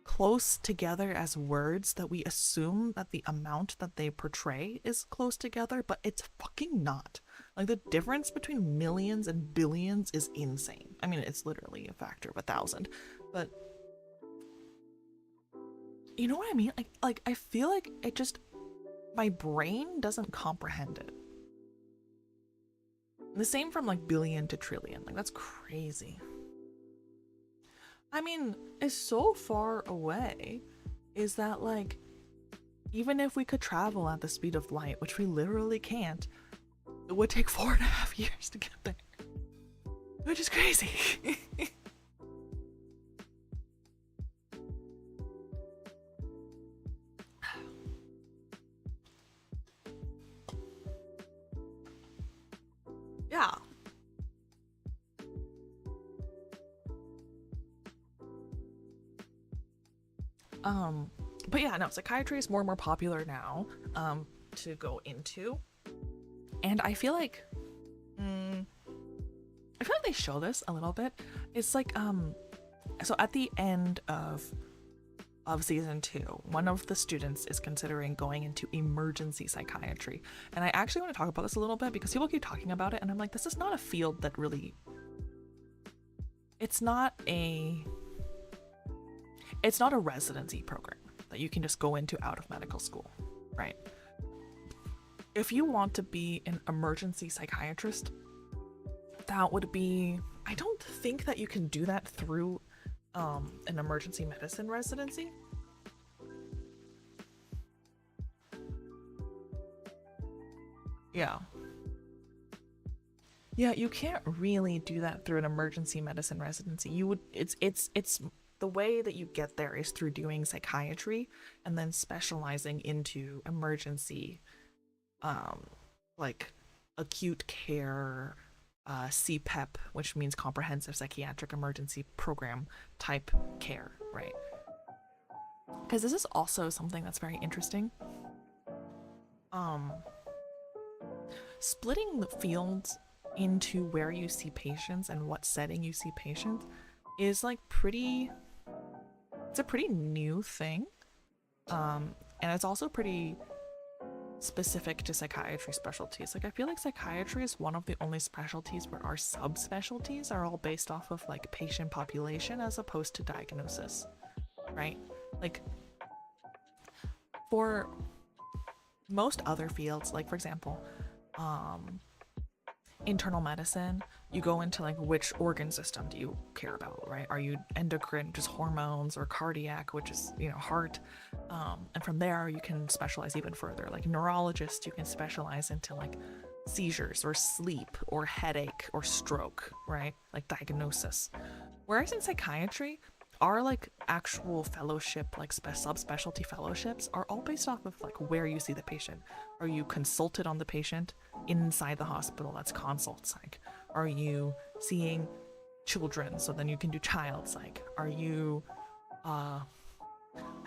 close together as words that we assume that the amount that they portray is close together, but it's fucking not. Like, the difference between millions and billions is insane. I mean, it's literally a factor of 1,000, but you know what I mean? Like I feel like it just, my brain doesn't comprehend it. The same from like billion to trillion. Like, that's crazy. I mean, it's so far away, is that like, even if we could travel at the speed of light, which we literally can't, it would take 4.5 years to get there. Which is crazy. Yeah. But yeah, no, psychiatry is more and more popular now, to go into. And I feel like, they show this a little bit. It's like, so at the end of season 2, one of the students is considering going into emergency psychiatry. And I actually want to talk about this a little bit because people keep talking about it and I'm like, this is not a field that really, it's not a residency program that you can just go into out of medical school, right? If you want to be an emergency psychiatrist, that would be, I don't think that you can do that through an emergency medicine residency. Yeah, you can't really do that through an emergency medicine residency. You would, it's the way that you get there is through doing psychiatry and then specializing into emergency, like acute care, CPEP, which means comprehensive psychiatric emergency program type care, right? Because this is also something that's very interesting. Splitting the fields into where you see patients and what setting you see patients is like it's a pretty new thing. And it's also pretty specific to psychiatry specialties. Like, I feel like psychiatry is one of the only specialties where our subspecialties are all based off of like patient population as opposed to diagnosis, right? Like, for most other fields, like for example, internal medicine, you go into like which organ system do you care about, right? Are you endocrine, just hormones, or cardiac, which is, you know, heart? And from there you can specialize even further. Like neurologist, you can specialize into like seizures or sleep or headache or stroke, right? Like diagnosis. Whereas in psychiatry, our like actual fellowship, like subspecialty fellowships, are all based off of like where you see the patient. Are you consulted on the patient inside the hospital? That's consult psych. Are you seeing children? So then you can do child psych. Are you, I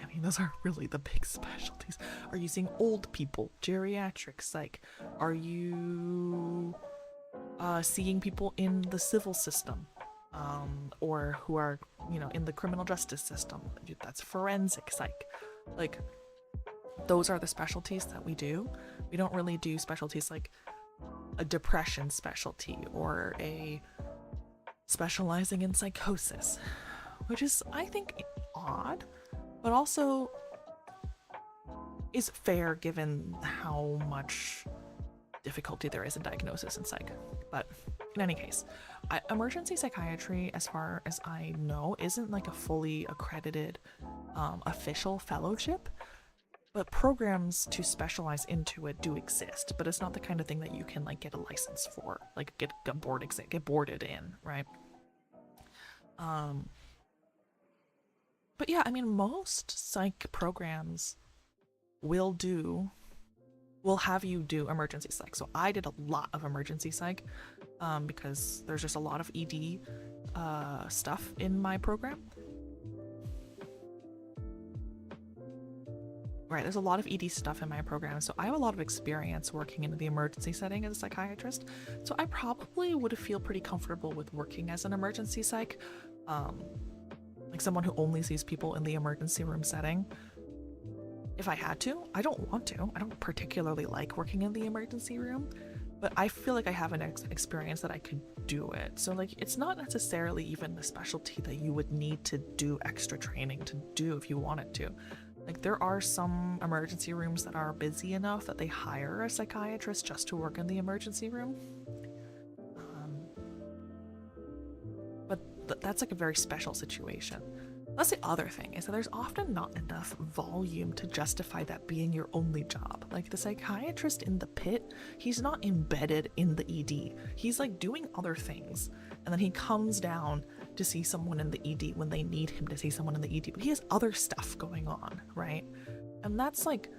mean, those are really the big specialties. Are you seeing old people? Geriatric psych. Are you seeing people in the civil system? Or who are, you know, in the criminal justice system? That's forensic psych. Like, those are the specialties that we do. We don't really do specialties like a depression specialty or a specializing in psychosis, which is, I think, odd, but also is fair given how much difficulty there is in diagnosis in psych. But in any case, emergency psychiatry, as far as I know, isn't like a fully accredited official fellowship, but programs to specialize into it do exist, but it's not the kind of thing that you can like get a license for, like get boarded in, right? But yeah, I mean, most psych programs will do will have you do emergency psych. So I did a lot of emergency psych because there's just a lot of ED stuff in my program. Right, there's a lot of ED stuff in my program, so I have a lot of experience working in the emergency setting as a psychiatrist. So I probably would feel pretty comfortable with working as an emergency psych, like someone who only sees people in the emergency room setting. If I had to, I don't want to. I don't particularly like working in the emergency room, but I feel like I have an experience that I could do it. So like, it's not necessarily even the specialty that you would need to do extra training to do if you wanted to. Like, there are some emergency rooms that are busy enough that they hire a psychiatrist just to work in the emergency room. But that's like a very special situation. That's the other thing, is that there's often not enough volume to justify that being your only job. Like, the psychiatrist in the PITT, he's not embedded in the ED. He's like doing other things, and then he comes down to see someone in the ED when they need him to see someone in the ED, but he has other stuff going on, right? And that's like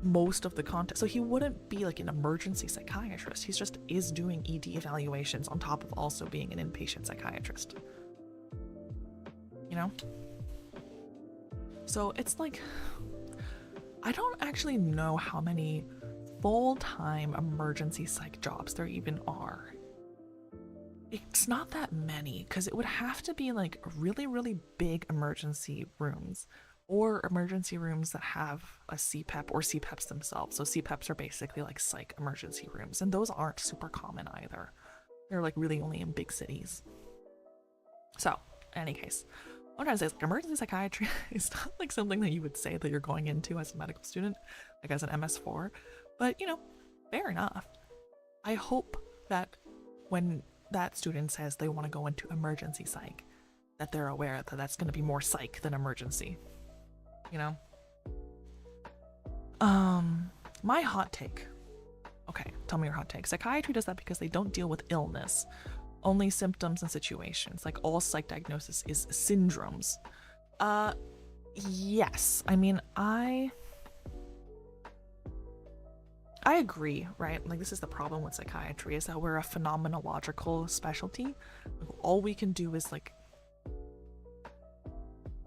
most of the content. So he wouldn't be like an emergency psychiatrist. He's just is doing ED evaluations on top of also being an inpatient psychiatrist. You know? So it's like, I don't actually know how many full-time emergency psych jobs there even are. It's not that many, because it would have to be like really, really big emergency rooms, or emergency rooms that have a CPEP or CPEPs themselves. So CPEPs are basically like psych emergency rooms, and those aren't super common either. They're like really only in big cities. So, in any case, what I'm trying to say is, like, emergency psychiatry is not like something that you would say that you're going into as a medical student, like as an MS4, but you know, fair enough. I hope that when that student says they want to go into emergency psych, that they're aware that that's going to be more psych than emergency, you know? My hot take. Okay, tell me your hot take. Psychiatry does that because they don't deal with illness, only symptoms and situations. Like, all psych diagnosis is syndromes. Yes. I mean, I agree, right? Like, this is the problem with psychiatry, is that we're a phenomenological specialty. Like, all we can do is like,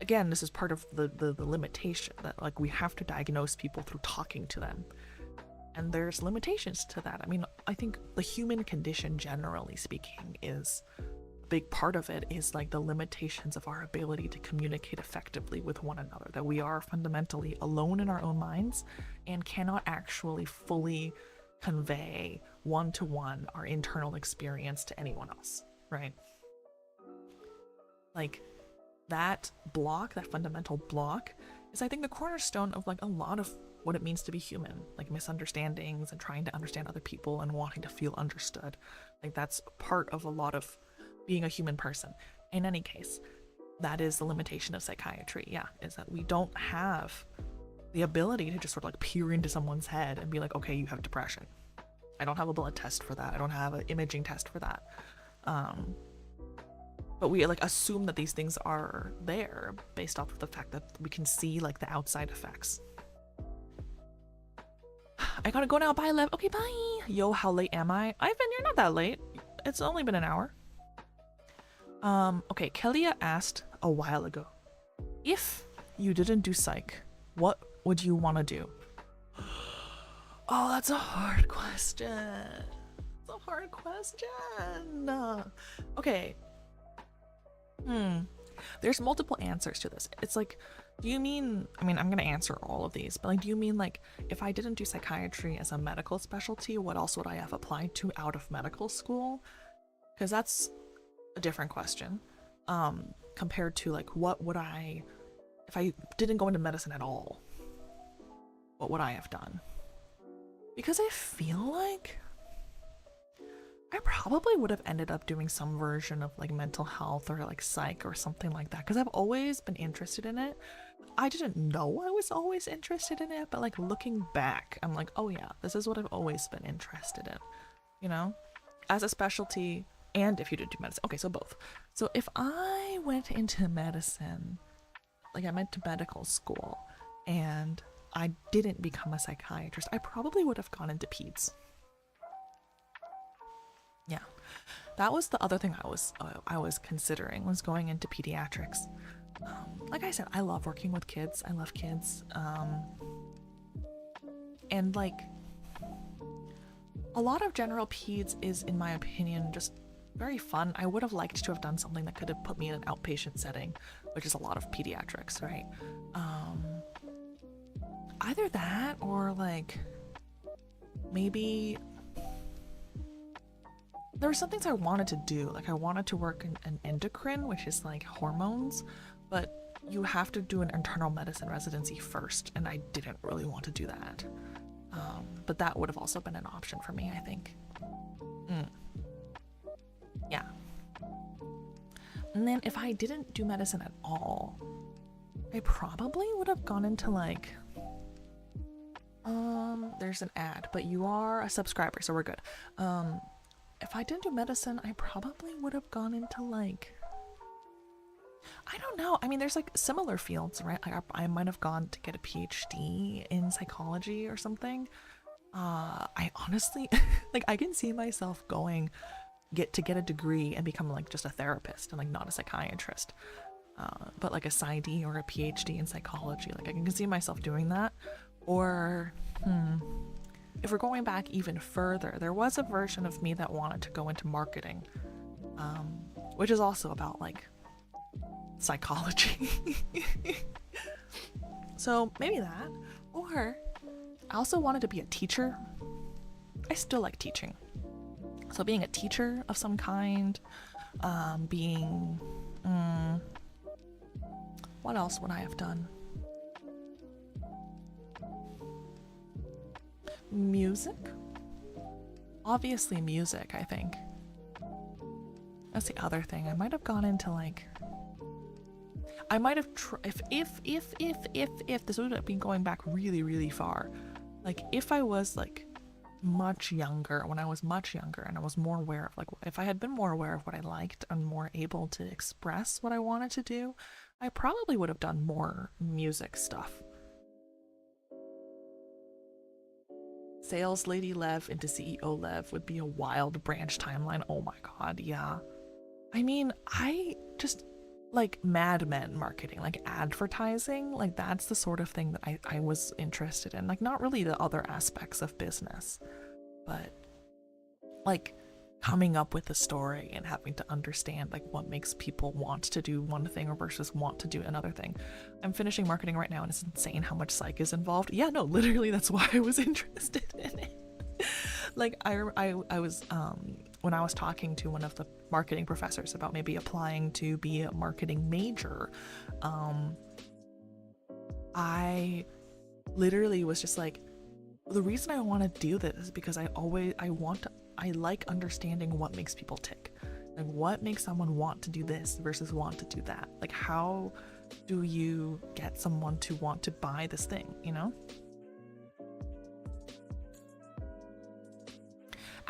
again, this is part of the limitation, that like we have to diagnose people through talking to them. And there's limitations to that. I mean, I think the human condition, generally speaking, is a big part of it is like the limitations of our ability to communicate effectively with one another, that we are fundamentally alone in our own minds and cannot actually fully convey one-to-one our internal experience to anyone else, right? Like, that block, that fundamental block, is I think the cornerstone of like a lot of what it means to be human, like misunderstandings and trying to understand other people and wanting to feel understood. Like, that's part of a lot of being a human person. In any case, that is the limitation of psychiatry, yeah, is that we don't have the ability to just sort of like peer into someone's head and be like, okay, you have depression. I don't have a blood test for that. I don't have an imaging test for that. But we like assume that these things are there based off of the fact that we can see like the outside effects. I gotta go now. Bye, Lev. Okay, bye. Yo, how late am I? You're not that late. It's only been an hour. Okay, Kelia asked a while ago, if you didn't do psych, what would you want to do? Oh, that's a hard question. It's a hard question. Okay. There's multiple answers to this. It's like, do you mean, I mean, I'm gonna answer all of these, but like, do you mean like, if I didn't do psychiatry as a medical specialty, what else would I have applied to out of medical school? Because that's a different question, compared to like, what would I, if I didn't go into medicine at all, what would I have done? Because I feel like I probably would have ended up doing some version of like mental health or like psych or something like that, because I've always been interested in it. I didn't know I was always interested in it, but like looking back, I'm like, oh yeah, this is what I've always been interested in, you know, as a specialty. And if you did do medicine, okay, so both. So if I went into medicine, like I went to medical school and I didn't become a psychiatrist, I probably would have gone into peds. Yeah, that was the other thing I was considering, was going into pediatrics. Like I said, I love working with kids. I love kids. And like a lot of general peds is, in my opinion, just very fun. I would have liked to have done something that could have put me in an outpatient setting, which is a lot of pediatrics, right? Either that or like maybe there were some things I wanted to do. Like I wanted to work in an endocrine, which is like hormones, but you have to do an internal medicine residency first, and I didn't really want to do that. But that would have also been an option for me, I think. Yeah. And then if I didn't do medicine at all, I probably would have gone into like, there's an ad, but you are a subscriber, so we're good. If I didn't do medicine, I probably would have gone into like, I don't know. I mean, there's like similar fields, right? I might have gone to get a PhD in psychology or something. I honestly, like, I can see myself going get a degree and become like just a therapist and like not a psychiatrist, but like a PsyD or a PhD in psychology. Like I can see myself doing that. Or if we're going back even further, there was a version of me that wanted to go into marketing, which is also about like psychology. So maybe that. Or I also wanted to be a teacher. I still like teaching. So being a teacher of some kind, being, what else would I have done? Music? Obviously music, I think. That's the other thing. I might have gone into like, I might have if this would have been going back really, really far. Like if I was like much younger, when I was much younger and I was more aware of like, if I had been more aware of what I liked and more able to express what I wanted to do, I probably would have done more music stuff. Sales Lady Lev into CEO Lev would be a wild branch timeline. Oh my god, yeah. I mean, I just like Mad Men marketing, like advertising, like that's the sort of thing that I was interested in. Like not really the other aspects of business, but like coming up with a story and having to understand like what makes people want to do one thing versus want to do another thing. I'm finishing marketing right now and it's insane how much psych is involved. Yeah, no, literally that's why I was interested in it. Like I was when I was talking to one of the marketing professors about maybe applying to be a marketing major, I literally was just like, the reason I want to do this is because I like understanding what makes people tick. Like what makes someone want to do this versus want to do that? Like how do you get someone to want to buy this thing, you know?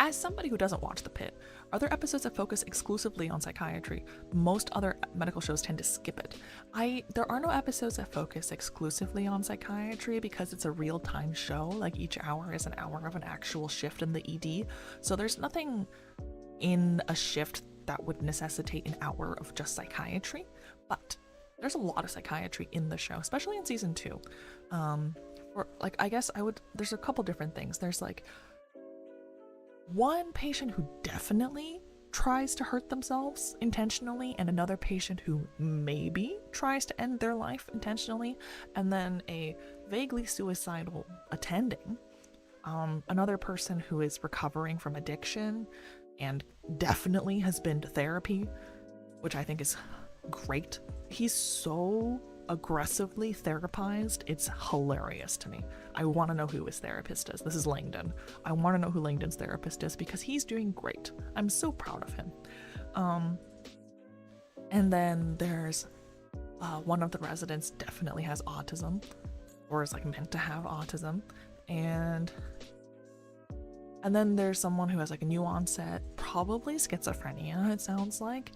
As somebody who doesn't watch the PITT, are there episodes that focus exclusively on psychiatry? Most other medical shows tend to skip it. There are no episodes that focus exclusively on psychiatry because it's a real-time show. Like each hour is an hour of an actual shift in the ED. So there's nothing in a shift that would necessitate an hour of just psychiatry, but there's a lot of psychiatry in the show, especially in season 2. Or like, I guess there's a couple different things. There's like one patient who definitely tries to hurt themselves intentionally, and another patient who maybe tries to end their life intentionally, and then a vaguely suicidal attending, another person who is recovering from addiction and definitely has been to therapy, which I think is great. He's so aggressively therapized, it's hilarious to me. I want to know who his therapist is. This is Langdon. I want to know who Langdon's therapist is because he's doing great. I'm so proud of him. And then there's one of the residents definitely has autism, or is like meant to have autism, and then there's someone who has like a new onset, probably schizophrenia, it sounds like.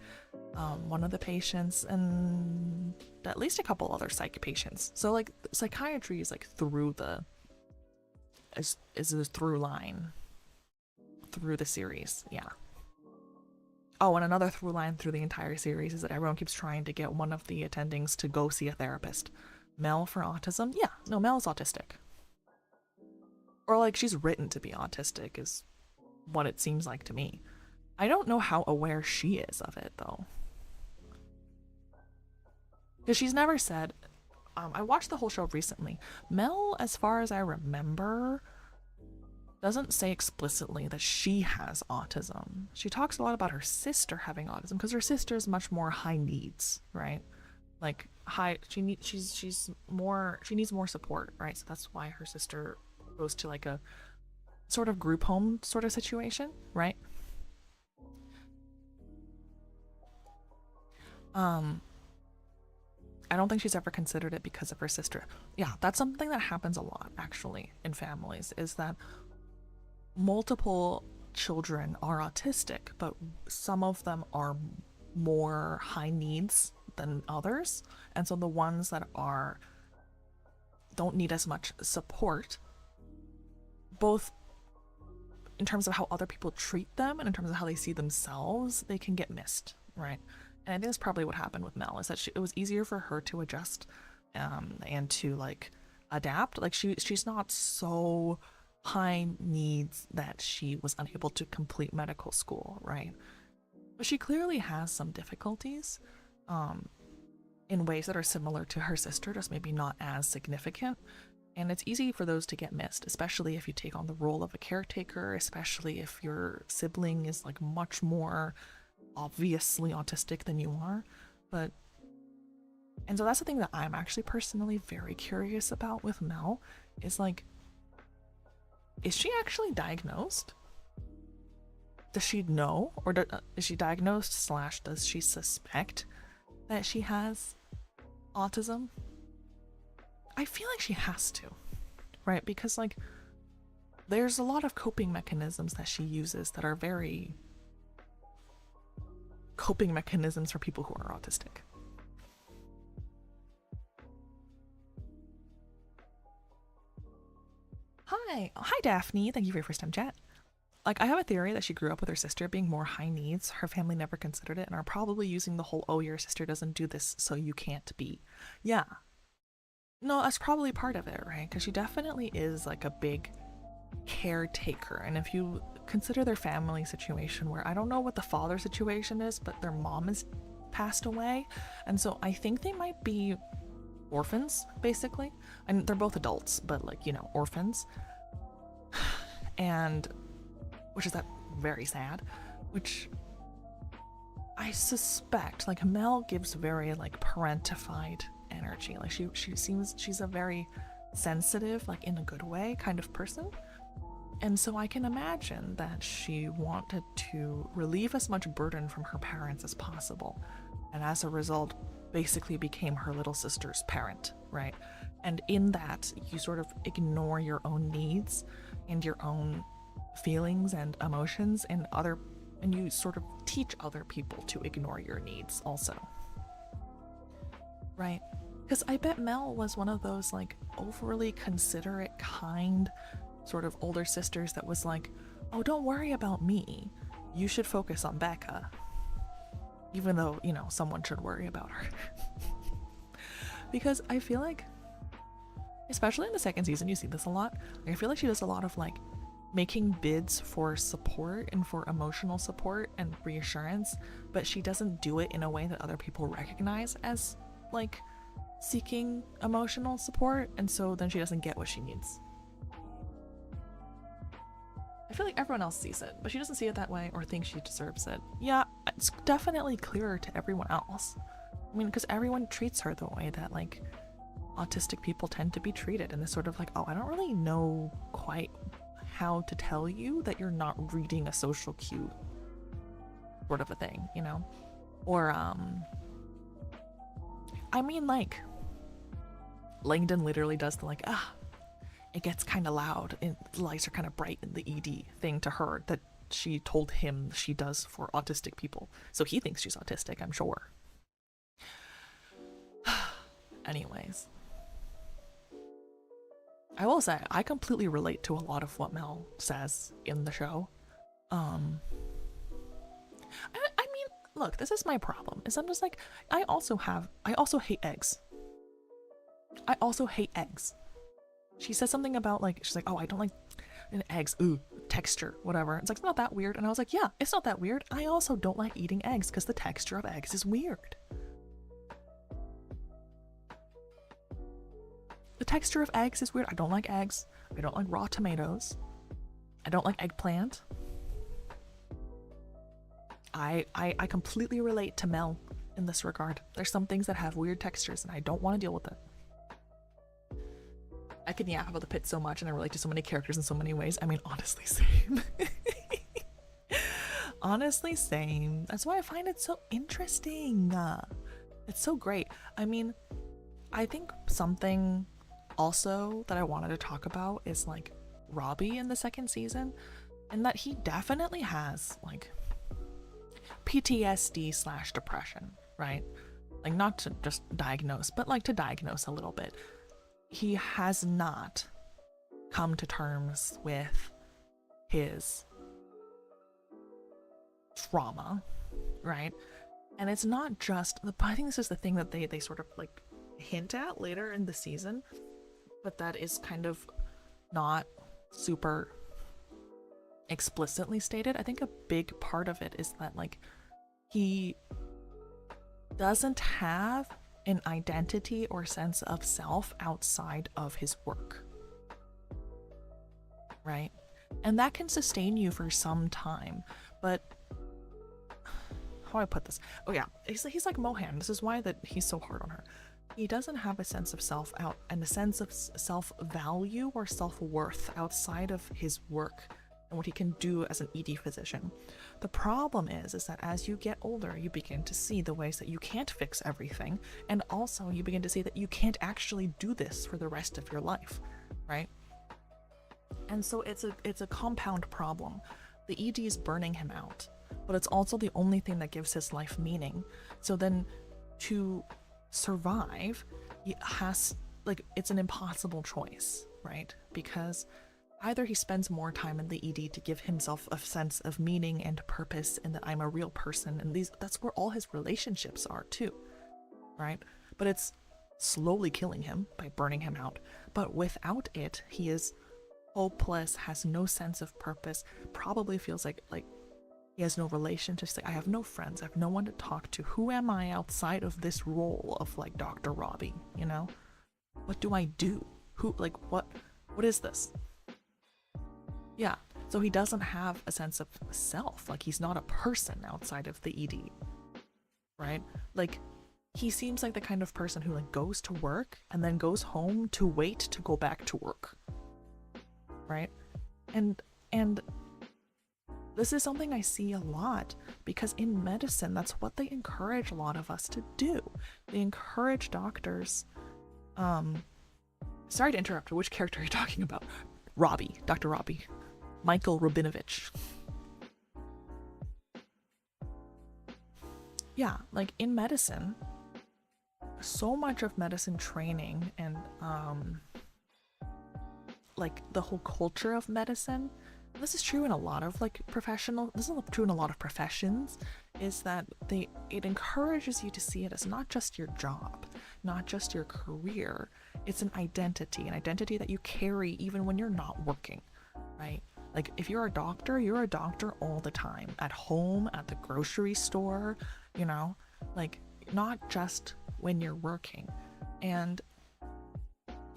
one of the patients, and at least a couple other psych patients. So like psychiatry is like through the is a through line through the series. Yeah. Oh, and another through line through the entire series is that everyone keeps trying to get one of the attendings to go see a therapist. Mel for autism? Yeah, no, Mel's autistic. Or like she's written to be autistic is what it seems like to me. I don't know how aware she is of it though. Because she's never said, I watched the whole show recently. Mel, as far as I remember, doesn't say explicitly that she has autism. She talks a lot about her sister having autism because her sister is much more high needs, right? Like she needs more support, right? So that's why her sister goes to like a sort of group home sort of situation, right? I don't think she's ever considered it because of her sister. Yeah, that's something that happens a lot actually in families, is that multiple children are autistic, but some of them are more high needs than others. And so the ones that don't need as much support, both in terms of how other people treat them and in terms of how they see themselves, they can get missed, right? And I think that's probably what happened with Mel, is that it was easier for her to adjust and to like adapt. Like she's not so high needs that she was unable to complete medical school, right? But she clearly has some difficulties in ways that are similar to her sister, just maybe not as significant. And it's easy for those to get missed, especially if you take on the role of a caretaker, especially if your sibling is like much more obviously autistic than you are. And so that's the thing that I'm actually personally very curious about with Mel, is like, is she actually diagnosed? Does she know? Or is she diagnosed / does she suspect that she has autism? I feel like she has to, right? Because like there's a lot of coping mechanisms that she uses that are very coping mechanisms for people who are autistic. Hi Daphne, thank you for your first time chat. Like, I have a theory that she grew up with her sister being more high needs. Her family never considered it and are probably using the whole, oh, your sister doesn't do this, so you can't be. Yeah. No, that's probably part of it, right? Because she definitely is like a big caretaker. And if you consider their family situation, where I don't know what the father situation is, but their mom has passed away. And so I think they might be orphans, basically. And they're both adults, but like, you know, orphans. And which is that very sad, which I suspect like Mel gives very like parentified energy. Like she seems, she's a very sensitive, like in a good way kind of person. And so I can imagine that she wanted to relieve as much burden from her parents as possible. And as a result, basically became her little sister's parent, right? And in that, you sort of ignore your own needs and your own feelings and emotions and you sort of teach other people to ignore your needs also, right? Because I bet Mel was one of those like overly considerate, kind sort of older sisters that was like, oh, don't worry about me, you should focus on Becca, even though, you know, someone should worry about her. Because I feel like, especially in the second season, you see this a lot. I feel like she does a lot of like making bids for support and for emotional support and reassurance, but she doesn't do it in a way that other people recognize as like seeking emotional support, and so then she doesn't get what she needs. I feel like everyone else sees it, but she doesn't see it that way or think she deserves it. Yeah, it's definitely clearer to everyone else. I mean, because everyone treats her the way that like autistic people tend to be treated, and this sort of like, oh, I don't really know quite how to tell you that you're not reading a social cue sort of a thing, you know? Or I mean, like Langdon literally does the like, it gets kind of loud and the lights are kind of bright in the ED thing to her that she told him she does for autistic people. So he thinks she's autistic, I'm sure. Anyways. I will say, I completely relate to a lot of what Mel says in the show. I mean, look, this is my problem, is I'm just like, I also hate eggs. I also hate eggs. She says something about like, she's like, oh, I don't like eggs, ooh, texture, whatever. It's like, it's not that weird. And I was like, yeah, it's not that weird. I also don't like eating eggs because the texture of eggs is weird. The texture of eggs is weird. I don't like eggs. I don't like raw tomatoes. I don't like eggplant. I completely relate to Mel in this regard. There's some things that have weird textures and I don't want to deal with it. I can yap about the pit so much and I relate to so many characters in so many ways. I mean, honestly, same. Honestly, same. That's why I find it so interesting. It's so great. I mean, I think something also that I wanted to talk about is like Robbie in the second season, and that he definitely has like PTSD/depression, right? Like, not to just diagnose, but like to diagnose a little bit. He has not come to terms with his trauma, right? And it's not just I think this is the thing that they sort of like hint at later in the season, but that is kind of not super explicitly stated. I think a big part of it is that like he doesn't have an identity or sense of self outside of his work, right? And that can sustain you for some time, but how do I put this? Oh yeah, he's like Mohan. This is why that he's so hard on her. He doesn't have a sense of self out and a sense of self-value or self-worth outside of his work and what he can do as an ED physician. The problem is that as you get older, you begin to see the ways that you can't fix everything, and also you begin to see that you can't actually do this for the rest of your life, right? And so it's a compound problem. The ED is burning him out, but it's also the only thing that gives his life meaning. So then to survive, he has, like, it's an impossible choice, right? Because either he spends more time in the ED to give himself a sense of meaning and purpose and that I'm a real person, and that's where all his relationships are too, right? But it's slowly killing him by burning him out. But without it, he is hopeless, has no sense of purpose, probably feels like he has no relationships. Like, I have no friends, I have no one to talk to. Who am I outside of this role of like Dr. Robbie, you know? What do I do? Who, like, what is this? Yeah, so he doesn't have a sense of self. Like, he's not a person outside of the ED, right? Like, he seems like the kind of person who like goes to work and then goes home to wait to go back to work, right? And this is something I see a lot because in medicine, that's what they encourage a lot of us to do. They encourage doctors, sorry to interrupt, which character are you talking about? Robbie, Dr. Robbie, Michael Rabinovich. Yeah, like in medicine, so much of medicine training and like the whole culture of medicine, this is true in a lot of like this is true in a lot of professions, is that it encourages you to see it as not just your job, not just your career. It's an identity that you carry even when you're not working, right? Like, if you're a doctor all the time, at home, at the grocery store, you know, like, not just when you're working. And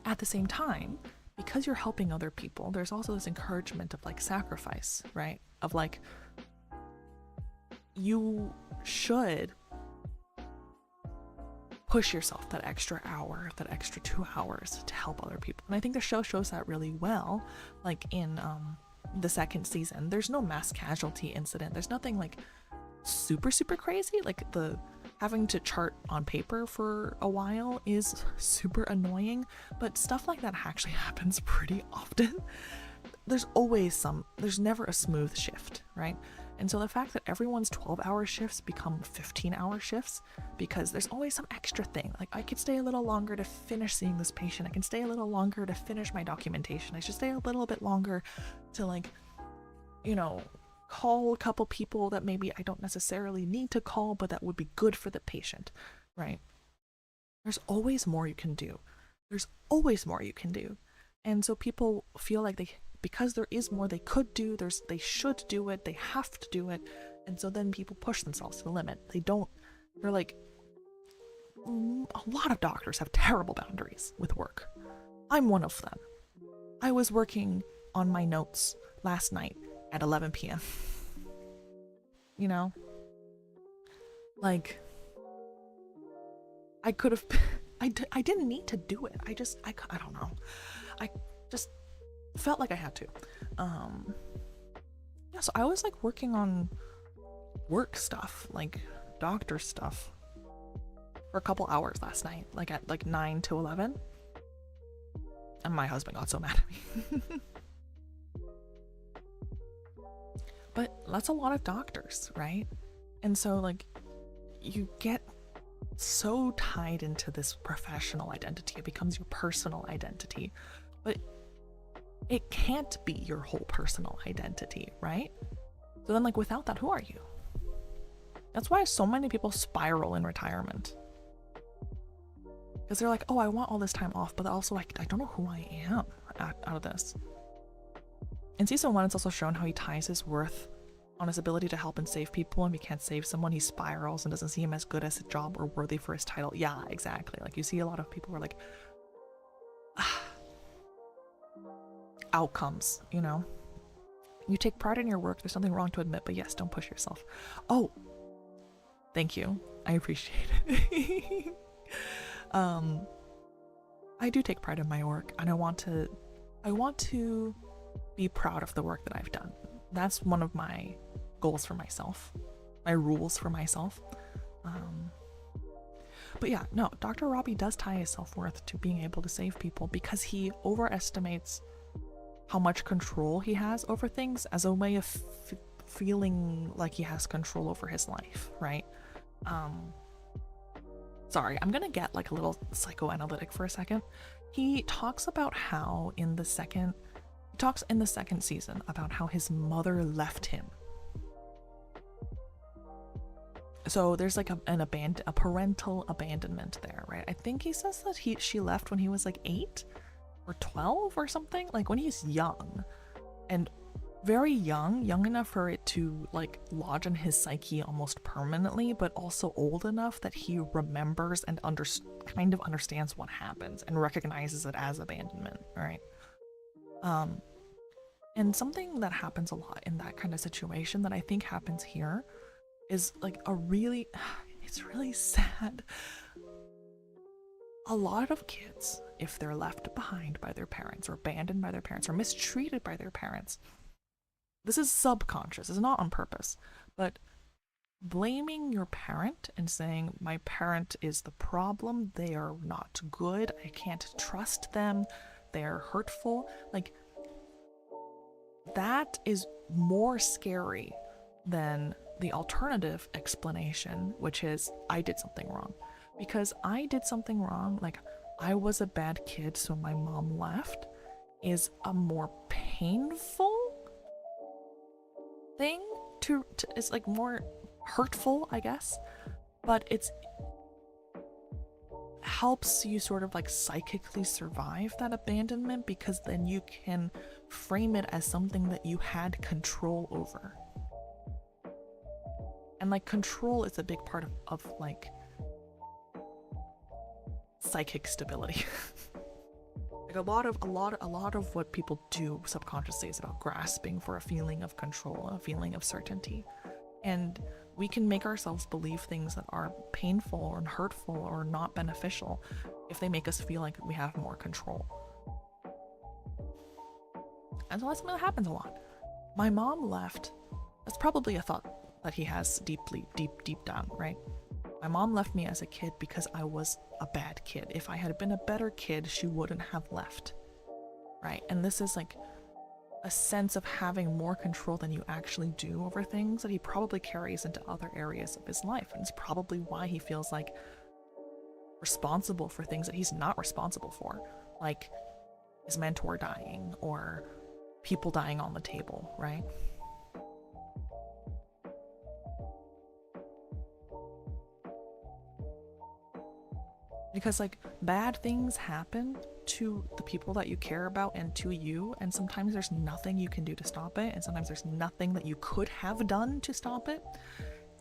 at the same time, because you're helping other people, there's also this encouragement of like sacrifice, right? Of like, you should push yourself that extra hour, that extra 2 hours to help other people. And I think the show shows that really well. Like in the second season, there's no mass casualty incident. There's nothing like super crazy. Like, the having to chart on paper for a while is super annoying, but stuff like that actually happens pretty often. there's never a smooth shift, right? And so the fact that everyone's 12-hour shifts become 15-hour shifts, because there's always some extra thing. Like, I could stay a little longer to finish seeing this patient. I can stay a little longer to finish my documentation. I should stay a little bit longer to, like, you know, call a couple people that maybe I don't necessarily need to call, but that would be good for the patient, right? There's always more you can do. There's always more you can do. And so people feel like because there is more they could do, they should do it, they have to do it. And so then people push themselves to the limit. They're like, a lot of doctors have terrible boundaries with work. I'm one of them. I was working on my notes last night at 11 p.m. You know? Like, I could have, I didn't need to do it. I don't know. I just felt like I had to. Yeah, so I was like working on work stuff, like doctor stuff, for a couple hours last night, like at like 9 to 11. And my husband got so mad at me. But that's a lot of doctors, right? And so like you get so tied into this professional identity, it becomes your personal identity, but it can't be your whole personal identity, right? So then, like, without that, who are you? That's why so many people spiral in retirement, because they're like, oh, I want all this time off, but also I don't know who I am out of this. In season 1, it's also shown how he ties his worth on his ability to help and save people, and if he can't save someone, he spirals and doesn't see him as good as a job or worthy for his title. Yeah, exactly. Like, you see a lot of people who are like, outcomes, you know? You take pride in your work, there's something wrong to admit, but yes, don't push yourself. Oh, thank you. I appreciate it. I do take pride in my work, and I want to be proud of the work that I've done. That's one of my goals for myself, my rules for myself. But yeah, no, Dr. Robbie does tie his self-worth to being able to save people, because he overestimates how much control he has over things as a way of feeling like he has control over his life, right? Sorry, I'm gonna get like a little psychoanalytic for a second. He talks about how in the second season about how his mother left him. So there's like a parental abandonment there, right? I think he says that she left when he was like 8 or 12 or something, like when he's young, and very young enough for it to like lodge in his psyche almost permanently, but also old enough that he remembers and kind of understands what happens and recognizes it as abandonment, right? And something that happens a lot in that kind of situation that I think happens here is like it's really sad. A lot of kids, if they're left behind by their parents or abandoned by their parents or mistreated by their parents, this is subconscious, it's not on purpose, but blaming your parent and saying, my parent is the problem, they are not good, I can't trust them, they're hurtful, like, that is more scary than the alternative explanation, which is, I did something wrong. Because I did something wrong, like, I was a bad kid, so my mom left, is a more painful thing it's like more hurtful, I guess, but it's helps you sort of like psychically survive that abandonment, because then you can frame it as something that you had control over. And like control is a big part of like psychic stability. Like a lot of what people do subconsciously is about grasping for a feeling of control, a feeling of certainty. And we can make ourselves believe things that are painful or hurtful or not beneficial if they make us feel like we have more control. And so that's something that happens a lot. My mom left. That's probably a thought that he has deep down, right? My mom left me as a kid because I was a bad kid. If I had been a better kid, she wouldn't have left, right? And this is like a sense of having more control than you actually do over things that he probably carries into other areas of his life. And it's probably why he feels like responsible for things that he's not responsible for, like his mentor dying or people dying on the table, right? Because like bad things happen to the people that you care about and to you, and sometimes there's nothing you can do to stop it, and sometimes there's nothing that you could have done to stop it,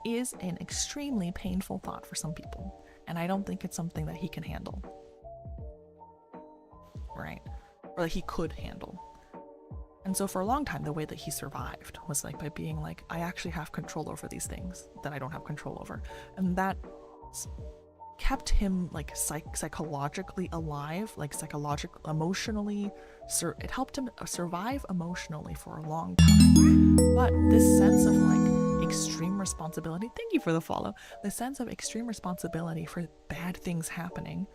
is an extremely painful thought for some people. And I don't think it's something that he can handle. Right? Or that he could handle. And so for a long time, the way that he survived was like by being like, I actually have control over these things that I don't have control over. And that kept him like psychologically alive, like emotionally, it helped him survive emotionally for a long time. But this sense of like extreme responsibility, thank you for the follow, the sense of extreme responsibility for bad things happening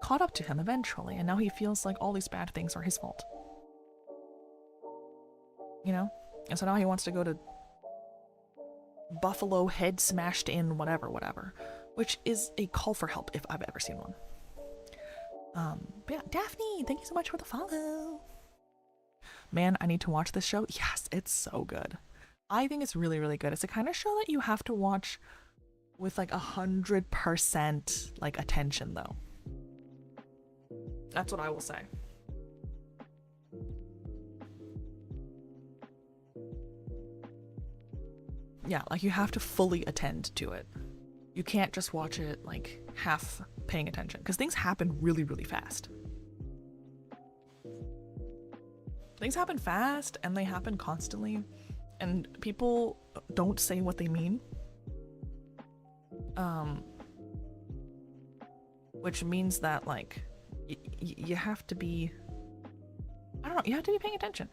caught up to him eventually, and now he feels like all these bad things are his fault. You know? And so now he wants to go to Buffalo head smashed in whatever, which is a call for help if I've ever seen one. But yeah, Daphne, thank you so much for the follow. Man, I need to watch this show. Yes, it's so good. I think it's really, really good. It's the kind of show that you have to watch with like 100% like attention though. That's what I will say. Yeah, like you have to fully attend to it. You can't just watch it like half paying attention, because things happen really, really fast. Things happen fast and they happen constantly, and people don't say what they mean. Which means that like you have to be, I don't know, you have to be paying attention.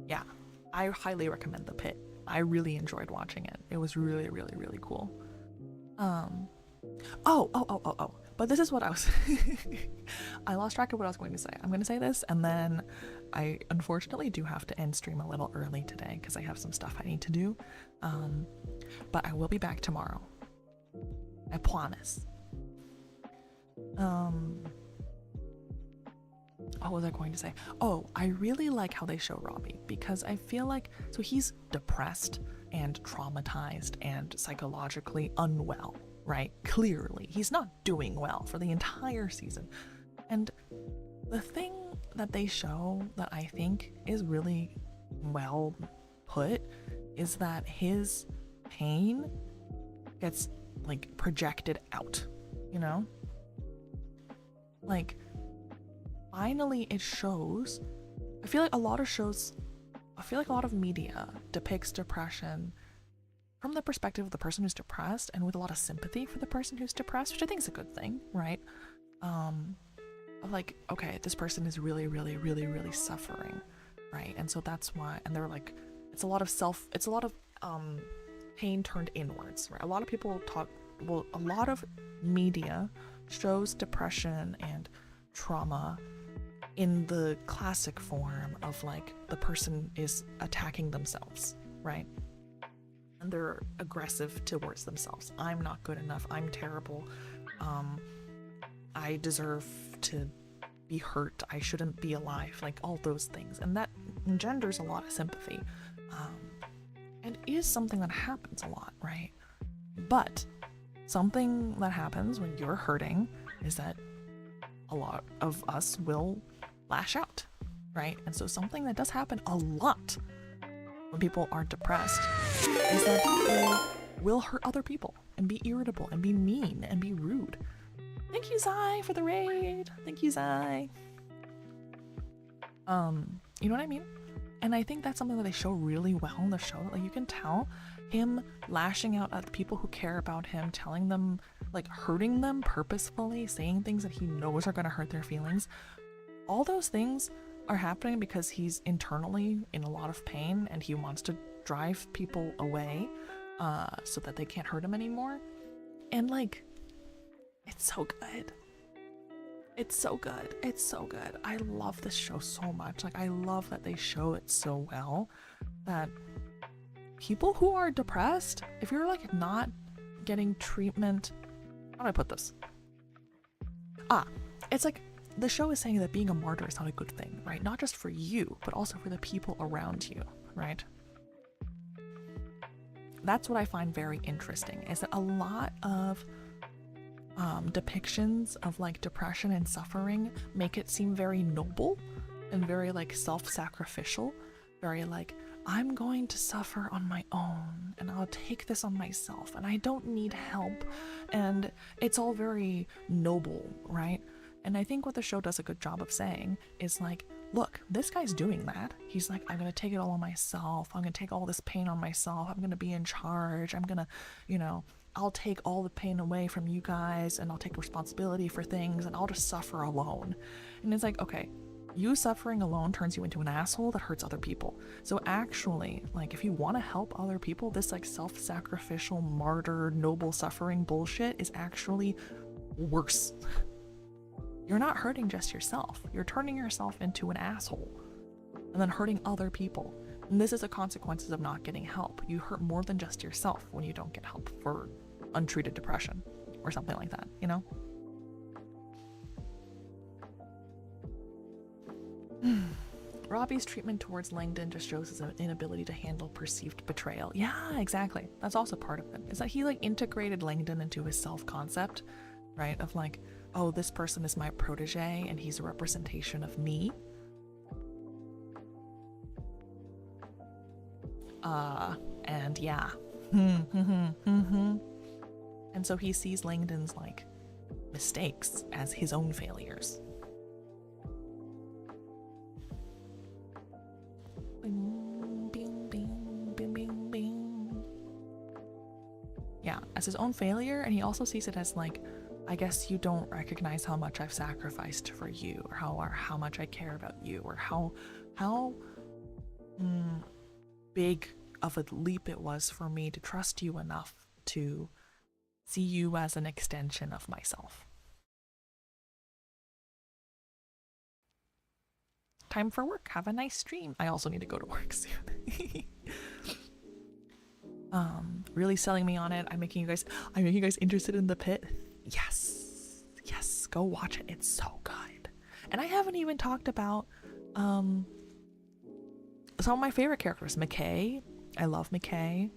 Yeah, I highly recommend the PITT. I really enjoyed watching it. It was really, really, really cool. But this is what I was I lost track of what I was going to say. I'm going to say this, and then I unfortunately do have to end stream a little early today because I have some stuff I need to do. But I will be back tomorrow. I promise. What was I going to say? Oh, I really like how they show Robbie, because I feel like, so he's depressed and traumatized and psychologically unwell, right? Clearly, he's not doing well for the entire season. And the thing that they show that I think is really well put is that his pain gets like projected out, you know? Like, finally it shows. I feel like a lot of media depicts depression from the perspective of the person who's depressed and with a lot of sympathy for the person who's depressed, which I think is a good thing, right? Of like, okay, this person is really, really, really, really suffering, right? And so that's why, and they're like, it's a lot of pain turned inwards, right? A lot of people a lot of media shows depression and trauma in the classic form of like the person is attacking themselves, right? And they're aggressive towards themselves. I'm not good enough. I'm terrible. I deserve to be hurt. I shouldn't be alive. Like all those things. And that engenders a lot of sympathy. And is something that happens a lot, right? But something that happens when you're hurting is that a lot of us will lash out, right? And so something that does happen a lot when people are depressed is that they will hurt other people and be irritable and be mean and be rude. Thank you, Zai, for the raid. Thank you, Zai. You know what I mean? And I think that's something that they show really well in the show. Like you can tell him lashing out at the people who care about him, telling them, like hurting them purposefully, saying things that he knows are going to hurt their feelings. All those things are happening because he's internally in a lot of pain and he wants to drive people away. so that they can't hurt him anymore. And like, it's so good. It's so good. It's so good. I love this show so much. Like, I love that they show it so well that people who are depressed, if you're like not getting treatment, how do I put this? It's like the show is saying that being a martyr is not a good thing, right? Not just for you, but also for the people around you, right? That's what I find very interesting, is that a lot of depictions of like depression and suffering make it seem very noble and very like self-sacrificial, very like, I'm going to suffer on my own and I'll take this on myself and I don't need help, and it's all very noble, right? And I think what the show does a good job of saying is like, look, this guy's doing that. He's like, I'm gonna take it all on myself, I'm gonna take all this pain on myself, I'm gonna be in charge, I'm gonna, you know, I'll take all the pain away from you guys and I'll take responsibility for things and I'll just suffer alone. And it's like, okay, you suffering alone turns you into an asshole that hurts other people. So actually, like, if you want to help other people, this like self-sacrificial martyr noble suffering bullshit is actually worse. You're not hurting just yourself, you're turning yourself into an asshole and then hurting other people. And this is the consequences of not getting help. You hurt more than just yourself when you don't get help for untreated depression or something like that, you know? Robbie's treatment towards Langdon just shows his inability to handle perceived betrayal. Yeah, exactly. That's also part of it. Is that he like integrated Langdon into his self-concept, right? Of like, oh, this person is my protege and he's a representation of me. And yeah. And so he sees Langdon's like mistakes as his own failures. Bing, bing, bing, bing, bing, bing. Yeah, as his own failure, and he also sees it as like, I guess you don't recognize how much I've sacrificed for you, or how much I care about you, or how big of a leap it was for me to trust you enough to see you as an extension of myself. Time for work. Have a nice stream. I also need to go to work soon. Really selling me on it. I'm making you guys interested in the pit. Yes, go watch it. It's so good. And I haven't even talked about some of my favorite characters. McKay. I love McKay.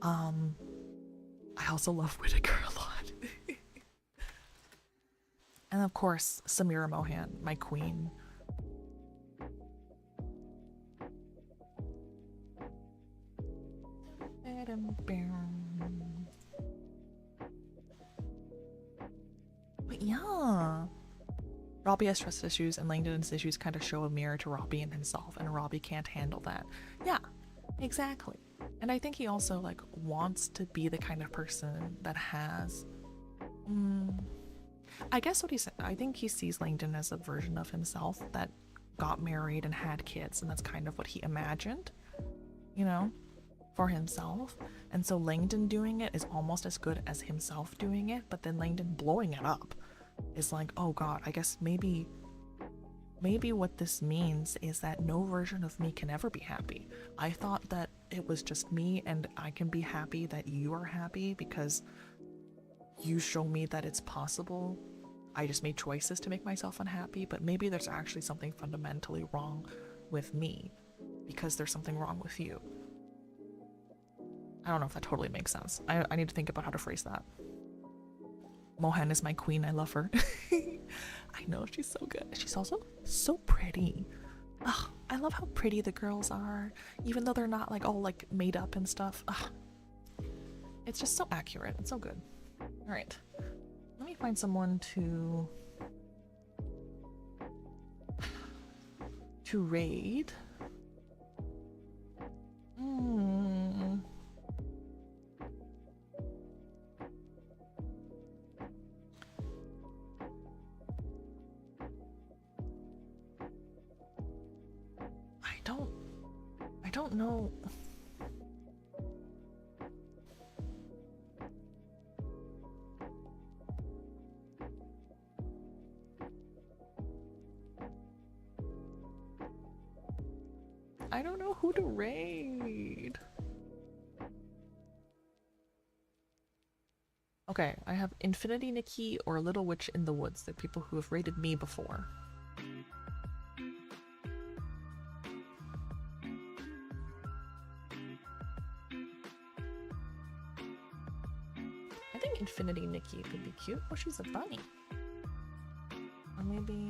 I also love Whittaker a lot. And of course, Samira Mohan, my queen. But yeah, Robbie has trust issues, and Langdon's issues kind of show a mirror to Robbie and himself, and Robbie can't handle that. Yeah, exactly. And I think he also like wants to be the kind of person that has I guess what he's, I think he sees Langdon as a version of himself that got married and had kids, and that's kind of what he imagined, you know, for himself. And so Langdon doing it is almost as good as himself doing it, but then Langdon blowing it up is like, oh god, I guess maybe what this means is that no version of me can ever be happy. I thought that it was just me and I can be happy that you are happy because you show me that it's possible. I just made choices to make myself unhappy, but maybe there's actually something fundamentally wrong with me because there's something wrong with you. I don't know if that totally makes sense. I need to think about how to phrase that. Mohan is my queen. I love her. I know, she's so good. She's also so pretty. Ugh, I love how pretty the girls are, even though they're not like all like made up and stuff. Ugh. It's just so accurate. It's so good. All right, let me find someone to raid. I don't know. don't know who to raid. Okay, I have Infinity Nikki or Little Witch in the Woods. They're people who have raided me before. I think Infinity Nikki could be cute. Oh, she's a bunny. Or maybe...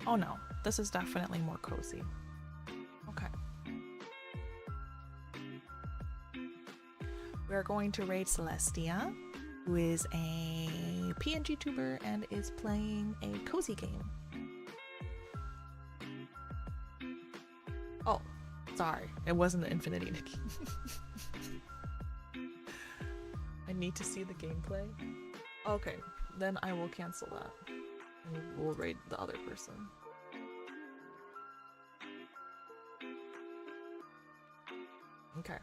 Oh no, this is definitely more cozy. Okay. We're going to raid Celestia, who is a PNG tuber and is playing a cozy game. Oh, sorry, it wasn't the Infinity Nikki. I need to see the gameplay. Okay, then I will cancel that. And we'll raid the other person. Okay.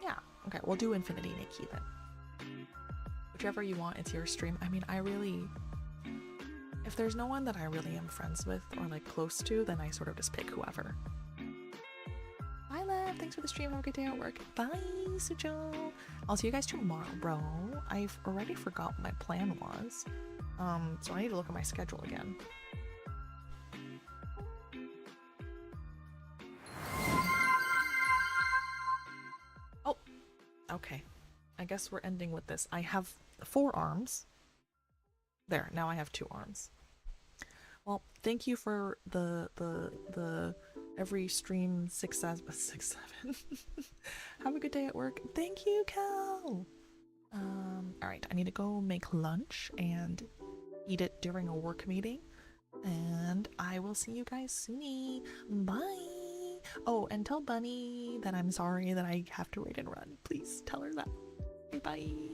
Yeah, okay, we'll do Infinity Nikki then. Whichever you want, it's your stream. I mean, I really... If there's no one that I really am friends with or like close to, then I sort of just pick whoever. Bye, Lev. Thanks for the stream. Have a good day at work. Bye, Sujo. I'll see you guys tomorrow, bro. I've already forgot what my plan was. So I need to look at my schedule again. Oh, okay. I guess we're ending with this. I have 4 arms. There, now I have 2 arms. Well, thank you for the every stream 6 7. Have a good day at work. Thank you, Cal. All right, I need to go make lunch and eat it during a work meeting, and I will see you guys soon. Bye. Oh, and tell Bunny that I'm sorry that I have to raid and run. Please tell her that. Bye.